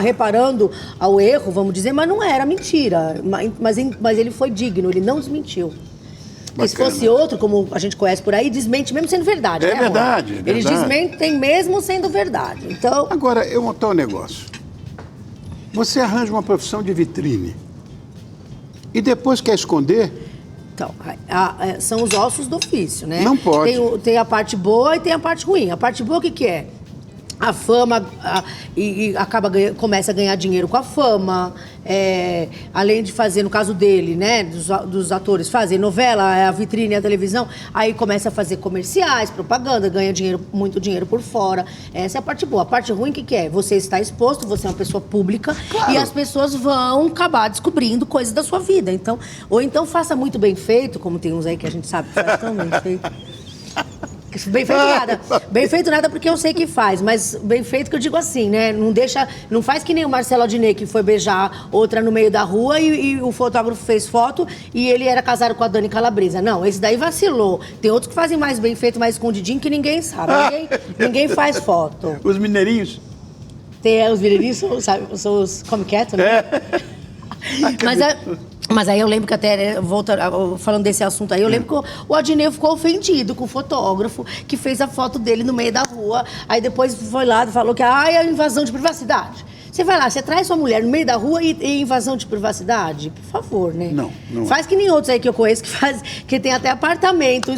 reparando ao erro, vamos dizer, mas não era mentira. Mas ele foi digno, ele não desmentiu. Porque se fosse outro, como a gente conhece por aí, desmente mesmo sendo verdade. É verdade. Eles desmentem mesmo sendo verdade. Então... Agora, eu montar um negócio. Você arranja uma profissão de vitrine e depois quer esconder? Então, são os ossos do ofício, né? Não pode. Tem a parte boa e tem a parte ruim. A parte boa, o que é? A fama, começa a ganhar dinheiro com a fama, além de fazer, no caso dele, né, dos atores, fazer novela, a vitrine, a televisão, aí começa a fazer comerciais, propaganda, ganha muito dinheiro por fora. Essa é a parte boa. A parte ruim, o que é? Você está exposto, você é uma pessoa pública, claro. E as pessoas vão acabar descobrindo coisas da sua vida. Então, ou então faça muito bem feito, como tem uns aí que a gente sabe que faz tão bem feito. Bem feito nada. Bem feito nada porque eu sei que faz, mas bem feito que eu digo assim, né? Não faz que nem o Marcelo Adnet, que foi beijar outra no meio da rua e o fotógrafo fez foto e ele era casado com a Dani Calabresa. Não, esse daí vacilou. Tem outros que fazem mais bem feito, mais escondidinho, que ninguém sabe. Ninguém faz foto. Os mineirinhos? Os mineirinhos são os come quieto, né? Mas aí eu lembro que até, falando desse assunto aí, eu lembro que o Adnet ficou ofendido com o fotógrafo que fez a foto dele no meio da rua. Aí depois foi lá e falou que é invasão de privacidade. Você vai lá, você traz sua mulher no meio da rua e invasão de privacidade? Por favor, né? Não. Faz que nem outros aí que eu conheço que tem até apartamento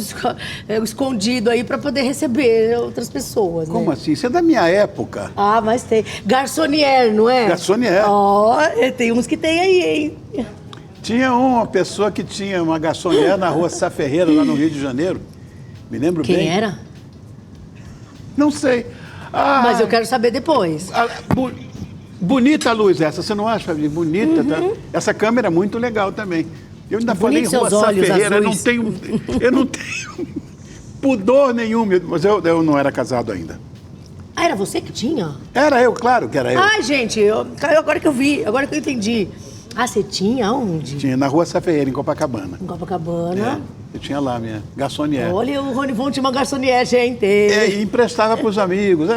escondido aí para poder receber outras pessoas, Como né? assim? Isso é da minha época. Ah, mas tem. Garçonnière, não é? Garçonnière. Tem uns que tem aí, hein? Tinha uma pessoa que tinha uma garçonnière na rua Sá Ferreira, lá no Rio de Janeiro. Me lembro bem. Quem era? Não sei. Mas eu quero saber depois. Bonita a luz essa, você não acha, Fabi? Bonita, tá? Essa câmera é muito legal também. Eu ainda falei Rua Sá Ferreira, eu não tenho pudor nenhum, mas eu não era casado ainda. Ah, era você que tinha? Era eu, claro que era eu. Ai, gente, agora que eu vi, agora que eu entendi. Ah, você tinha onde? Tinha na Rua Sá Ferreira, em Copacabana. Em Copacabana? Eu tinha lá minha garçonnière. Olha, o Rony Von tinha uma garçonnière, gente. E emprestava para os amigos.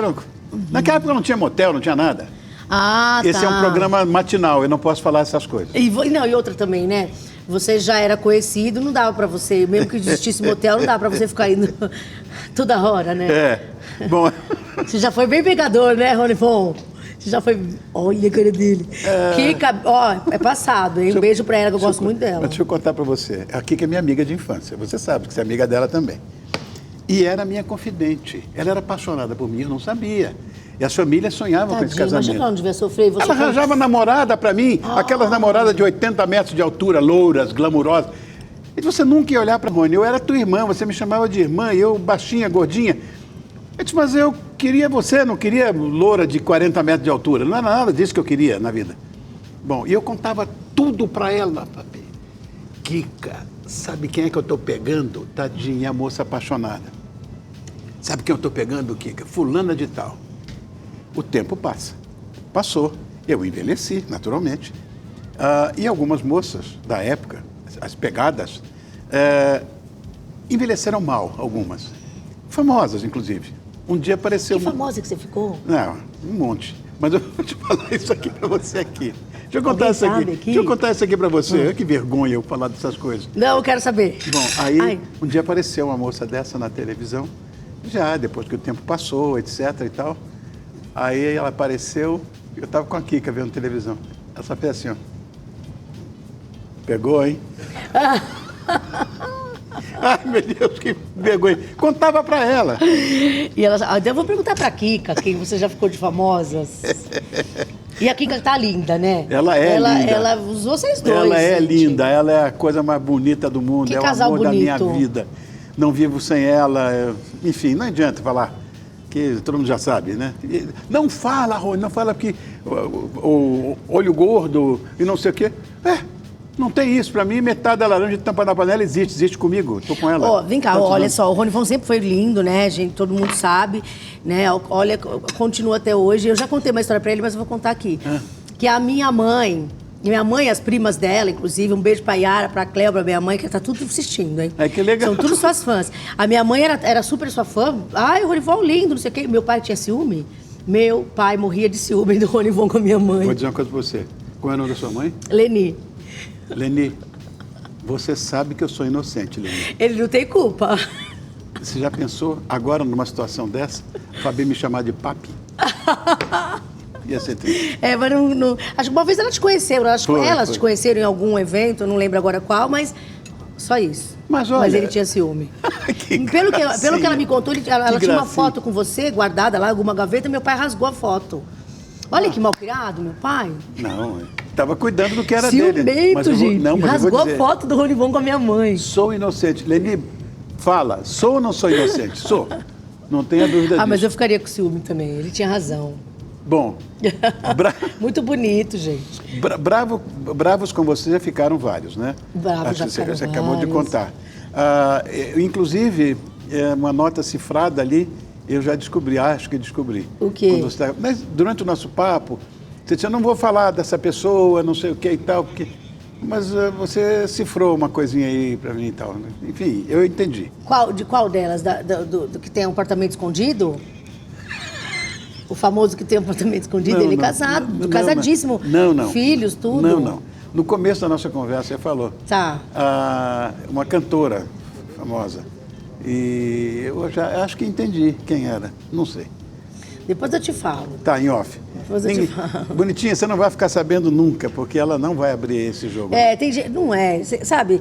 Naquela época não tinha motel, não tinha nada. Ah, tá. Esse é um programa matinal, eu não posso falar essas coisas. E outra também, né? Você já era conhecido, não dava pra você, mesmo que existisse motel, não dava pra você ficar indo toda hora, né? Bom... Você já foi bem pegador, né, Ronivon? Você já foi... Olha a cara dele. Kika, ó, é passado, hein? Um beijo pra ela, que eu gosto muito dela. Mas deixa eu contar pra você. A Kika é minha amiga de infância. Você sabe que você é amiga dela também. E era minha confidente. Ela era apaixonada por mim, eu não sabia. E as famílias sonhavam com esse casamento. Imagina onde devia sofrer. Você ela arranjava namorada pra mim, aquelas namoradas de 80 metros de altura, louras, glamurosas. E você nunca ia olhar pra Rony. Eu era tua irmã, você me chamava de irmã, e eu baixinha, gordinha. Eu disse, mas eu queria você, não queria loura de 40 metros de altura. Não era nada disso que eu queria na vida. Bom, e eu contava tudo pra ela, papi. Kika, sabe quem é que eu tô pegando? Tadinha, a moça apaixonada. Sabe quem eu tô pegando, Kika? Fulana de tal. O tempo passa. Passou. Eu envelheci, naturalmente. E algumas moças da época, as pegadas, envelheceram mal, algumas. Famosas, inclusive. Um dia apareceu... Que famosa que você ficou? Não, um monte. Mas eu vou te falar isso aqui pra você aqui. Deixa eu contar isso aqui. Deixa eu contar isso aqui pra você. Que vergonha eu falar dessas coisas. Não, eu quero saber. Bom, aí um dia apareceu uma moça dessa na televisão, já depois que o tempo passou, etc e tal. Aí ela apareceu, eu tava com a Kika vendo televisão. Ela só fez assim, ó. Pegou, hein? Ai, meu Deus, que vergonha. Contava pra ela. E ela, eu vou perguntar pra Kika, quem você já ficou de famosas. E a Kika tá linda, né? Ela é linda. Ela, vocês dois. Ela é gente. linda, ela é a coisa mais bonita do mundo. Que é o casal amor bonito. da minha vida. Não vivo sem ela. Enfim, não adianta falar, que todo mundo já sabe, né? Não fala, Rony, não fala porque o olho gordo e não sei o quê. Não tem isso. Pra mim, metade da laranja de tampa na panela existe comigo. Tô com ela. Ó, vem cá, olha só, o Ronivon sempre foi lindo, né, gente? Todo mundo sabe, né? Olha, continua até hoje. Eu já contei uma história pra ele, mas eu vou contar aqui. Que a minha mãe, as primas dela, inclusive, um beijo pra Yara, pra Cleo, pra minha mãe, que tá tudo assistindo, hein? Que legal. São tudo suas fãs. A minha mãe era super sua fã. Ai, o Ronivon lindo, não sei o quê. Meu pai tinha ciúme. Meu pai morria de ciúme do Ronivon com a minha mãe. Vou dizer uma coisa pra você. Qual é o nome da sua mãe? Leni. Leni, você sabe que eu sou inocente, Leni. Ele não tem culpa. Você já pensou, agora, numa situação dessa, Fabi me chamar de papi? Ia ser triste. Mas não... Acho que uma vez elas te conheceram. Elas te conheceram em algum evento, eu não lembro agora qual, mas só isso. Mas olha... Mas ele tinha ciúme. Pelo que ela me contou, ela tinha uma foto com você guardada lá, alguma gaveta, meu pai rasgou a foto. Olha que mal criado, meu pai. Não, estava cuidando do que era Ciumento, dele. Mas gente. Não, mas rasgou eu vou dizer, a foto do Ronivon com a minha mãe. Sou inocente. Leni, fala, sou ou não sou inocente? Sou. Não tenha dúvida disso. Mas eu ficaria com ciúme também. Ele tinha razão. Bom. Muito bonito, gente. Bravos com você já ficaram vários, né? Bravos já ficaram Você acabou de contar. Inclusive, uma nota cifrada ali, eu já descobri, acho que descobri. O quê? Mas durante o nosso papo, você disse, eu não vou falar dessa pessoa, não sei o que e tal, porque... Mas você cifrou uma coisinha aí pra mim e tal, né? Enfim, eu entendi. De qual delas? Do que tem um apartamento escondido? O famoso que tem um apartamento escondido? Ele é casado, casadíssimo. Não. Filhos, tudo. Não. No começo da nossa conversa, você falou. Tá. Uma cantora famosa. E eu já acho que entendi quem era. Não sei. Depois eu te falo. Tá, em off. Depois eu te falo. Bonitinha, você não vai ficar sabendo nunca, porque ela não vai abrir esse jogo. Tem gente... Não é, sabe?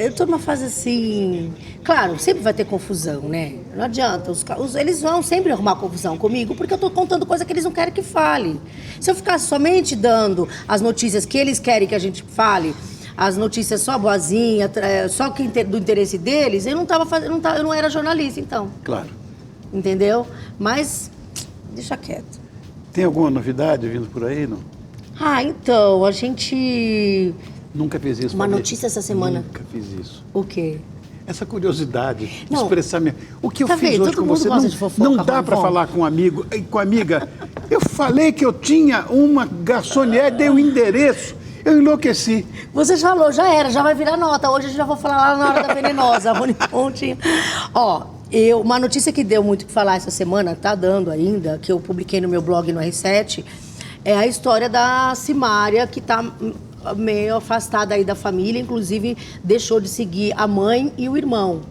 Eu tô numa fase assim... Claro, sempre vai ter confusão, né? Não adianta. Eles vão sempre arrumar confusão comigo, porque eu tô contando coisa que eles não querem que fale. Se eu ficar somente dando as notícias que eles querem que a gente fale, as notícias só boazinha, só do interesse deles, eu não era jornalista, então. Claro. Entendeu? Mas... Deixa quieto. Tem alguma novidade vindo por aí, não? Então, a gente... Nunca fiz isso. Uma notícia essa semana. Nunca fiz isso. O quê? Essa curiosidade de Não. expressar minha... O que eu Tá fiz vendo? hoje Todo com mundo você, gosta de fofoca, não dá para Ronivon. falar com um amigo, com amiga. Eu falei que eu tinha uma garçonete, dei o endereço, eu enlouqueci. Você falou, já era, já vai virar nota. Hoje a gente já vai falar lá na hora da venenosa. Ronivon tinha... Uma notícia que deu muito o que falar essa semana, tá dando ainda, que eu publiquei no meu blog no R7, é a história da Simária, que tá meio afastada aí da família, inclusive deixou de seguir a mãe e o irmão.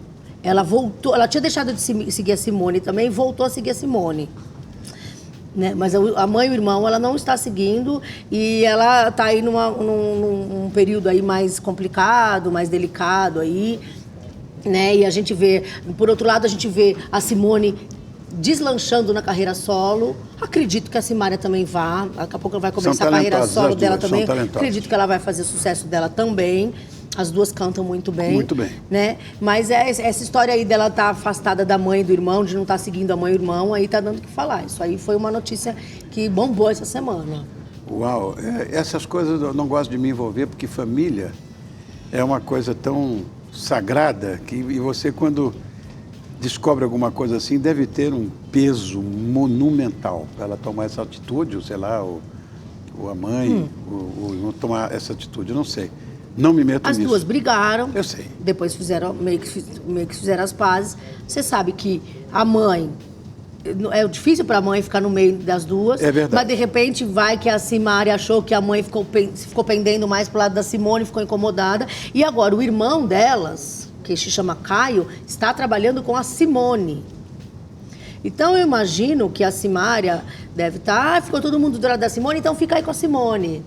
ela voltou, ela tinha deixado de seguir a Simone também, voltou a seguir a Simone. Né? Mas a mãe e o irmão, ela não está seguindo e ela está aí num período aí mais complicado, mais delicado aí, né? E a gente vê, por outro lado, a gente vê a Simone deslanchando na carreira solo. Acredito que a Simária também vá. Daqui a pouco ela vai começar a carreira solo dela também. Acredito que ela vai fazer sucesso dela também. As duas cantam muito bem. Muito bem. Né? Mas essa história aí dela estar afastada da mãe e do irmão, de não estar seguindo a mãe e o irmão, aí tá dando o que falar. Isso aí foi uma notícia que bombou essa semana. Uau, essas coisas eu não gosto de me envolver, porque família é uma coisa tão sagrada e você, quando descobre alguma coisa assim, deve ter um peso monumental para ela tomar essa atitude, ou sei lá, ou a mãe, ou tomar essa atitude, eu não sei. Não me meto nisso. As duas brigaram. Eu sei. Depois fizeram, meio que fizeram as pazes. Você sabe que a mãe... É difícil para a mãe ficar no meio das duas. É verdade. Mas, de repente, vai que a Simária achou que a mãe ficou pendendo mais pro lado da Simone, ficou incomodada. E agora, o irmão delas, que se chama Caio, está trabalhando com a Simone. Então, eu imagino que a Simária deve estar... ficou todo mundo do lado da Simone, então fica aí com a Simone.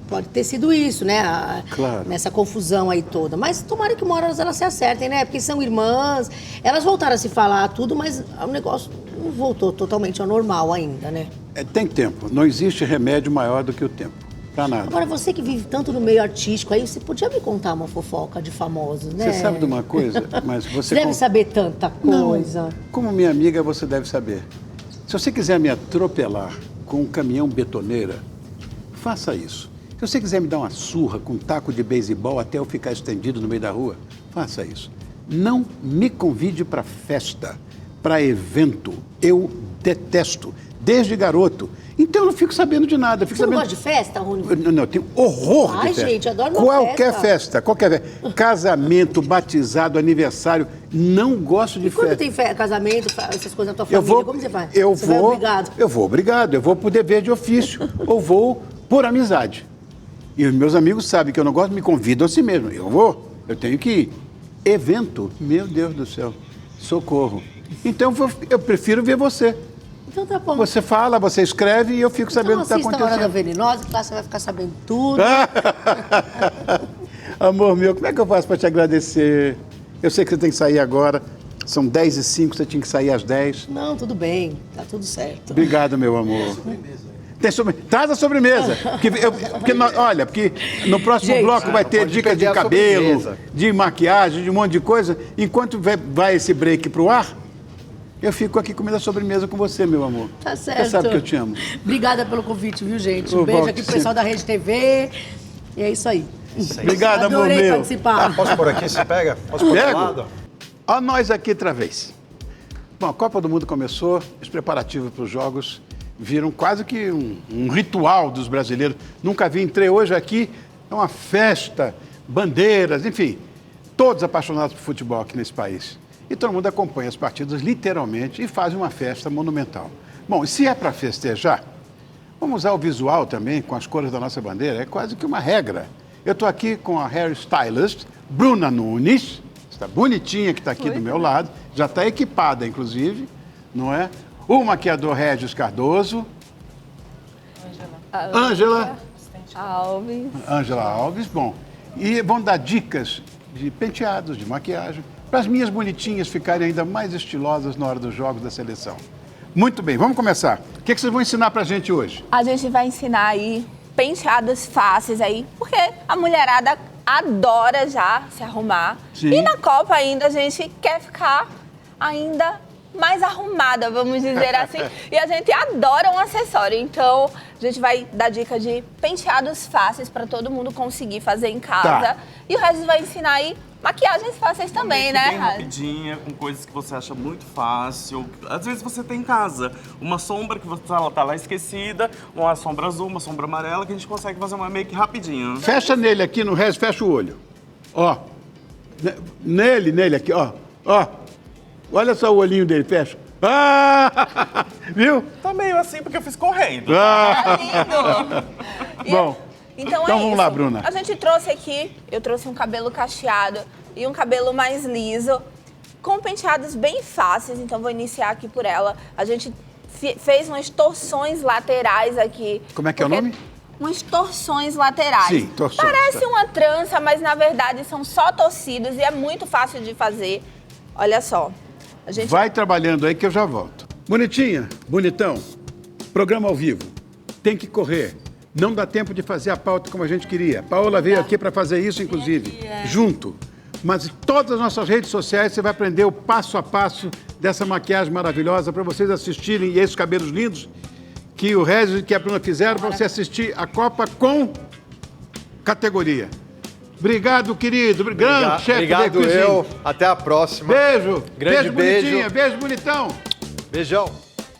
Pode ter sido isso, né? Claro. Nessa confusão aí toda. Mas tomara que uma hora elas se acertem, né? Porque são irmãs. Elas voltaram a se falar tudo, mas o negócio não voltou totalmente ao normal ainda, né? Tem tempo. Não existe remédio maior do que o tempo. Pra nada. Agora, você que vive tanto no meio artístico, aí você podia me contar uma fofoca de famosos, né? Você sabe de uma coisa? Mas você deve saber tanta coisa. Não. Como minha amiga, você deve saber. Se você quiser me atropelar com um caminhão betoneira, faça isso. Se você quiser me dar uma surra com um taco de beisebol até eu ficar estendido no meio da rua, faça isso. Não me convide para festa, para evento. Eu detesto, desde garoto. Então eu não fico sabendo de nada. Você não gosta de festa, Rony? Não, eu tenho horror de festa. Ai, gente, adoro uma qualquer festa. Qualquer festa. Casamento, batizado, aniversário. Não gosto de festa. Quando tem casamento, essas coisas na tua família, como você faz? Você vai obrigado? Eu vou obrigado. Eu vou por dever de ofício. Ou vou por amizade. E os meus amigos sabem que eu não gosto, me convidam a si mesmo. Eu vou. Eu tenho que ir. Evento. Meu Deus do céu. Socorro. Então eu prefiro ver você. Então tá bom. Você fala, você escreve e eu fico sabendo o que está acontecendo. Então assista a Hora da Venenosa, que lá você vai ficar sabendo tudo. Amor meu, como é que eu faço para te agradecer? Eu sei que você tem que sair agora. São 10h05, você tinha que sair às 10. Não, tudo bem. Tá tudo certo. Obrigado, meu amor. Traz a sobremesa. Porque no próximo bloco vai ter dicas de cabelo, de maquiagem, de um monte de coisa. Enquanto vai esse break pro ar, eu fico aqui comendo a sobremesa com você, meu amor. Tá certo. Você sabe que eu te amo. Obrigada pelo convite, viu, gente? Um beijo aqui pro pessoal da Rede TV. E é isso aí. Obrigado, amor meu. Adorei participar. Posso por aqui? Você pega? Posso por outro lado? Ó, nós aqui outra vez. Bom, a Copa do Mundo começou, os preparativos para os jogos viram quase que um ritual dos brasileiros. Nunca vi, entrei hoje aqui, é uma festa, bandeiras, enfim, todos apaixonados por futebol aqui nesse país. E todo mundo acompanha as partidas literalmente e faz uma festa monumental. Bom, e se é para festejar, vamos usar o visual também com as cores da nossa bandeira, é quase que uma regra. Eu estou aqui com a hairstylist Bruna Nunes, está bonitinha que está aqui do meu lado, já está equipada inclusive, não é? O maquiador Regis Cardoso. Ângela Alves, bom. E vão dar dicas de penteados, de maquiagem, para as minhas bonitinhas ficarem ainda mais estilosas na hora dos jogos da seleção. Muito bem, vamos começar. O que vocês vão ensinar para a gente hoje? A gente vai ensinar aí penteados fáceis aí, porque a mulherada adora já se arrumar. Sim. E na Copa ainda a gente quer ficar ainda mais arrumada, vamos dizer assim. E a gente adora um acessório. Então, a gente vai dar dica de penteados fáceis para todo mundo conseguir fazer em casa. Tá. E o Regis vai ensinar aí maquiagens fáceis também, né? Bem rapidinha, com coisas que você acha muito fácil. Às vezes você tem em casa uma sombra que ela tá lá esquecida, uma sombra azul, uma sombra amarela, que a gente consegue fazer uma make rapidinho. Fecha nele aqui no Regis, fecha o olho. Ó. Nele aqui, ó. Ó. Olha só o olhinho dele, fecha. Ah! Viu? Tá meio assim porque eu fiz correndo. Tá lindo! Bom, então vamos lá, Bruna. A gente trouxe aqui, eu trouxe um cabelo cacheado e um cabelo mais liso. com penteados bem fáceis, então vou iniciar aqui por ela. A gente fez umas torções laterais aqui. Como é que é o nome? Umas torções laterais. Sim, torções. Parece uma trança, mas na verdade são só torcidos e é muito fácil de fazer. Olha só. A gente vai trabalhando aí que eu já volto. Bonitinha, bonitão, programa ao vivo. Tem que correr. Não dá tempo de fazer a pauta como a gente queria. Paola veio aqui para fazer isso, inclusive, junto. Mas em todas as nossas redes sociais você vai aprender o passo a passo dessa maquiagem maravilhosa para vocês assistirem, e esses cabelos lindos que o Regis e que a Bruna fizeram para você assistir a Copa com categoria. Obrigado, querido. Grande chefe. Obrigado eu. Até a próxima. Beijo. Grande beijo, bonitinha. Beijo, bonitão. Beijão.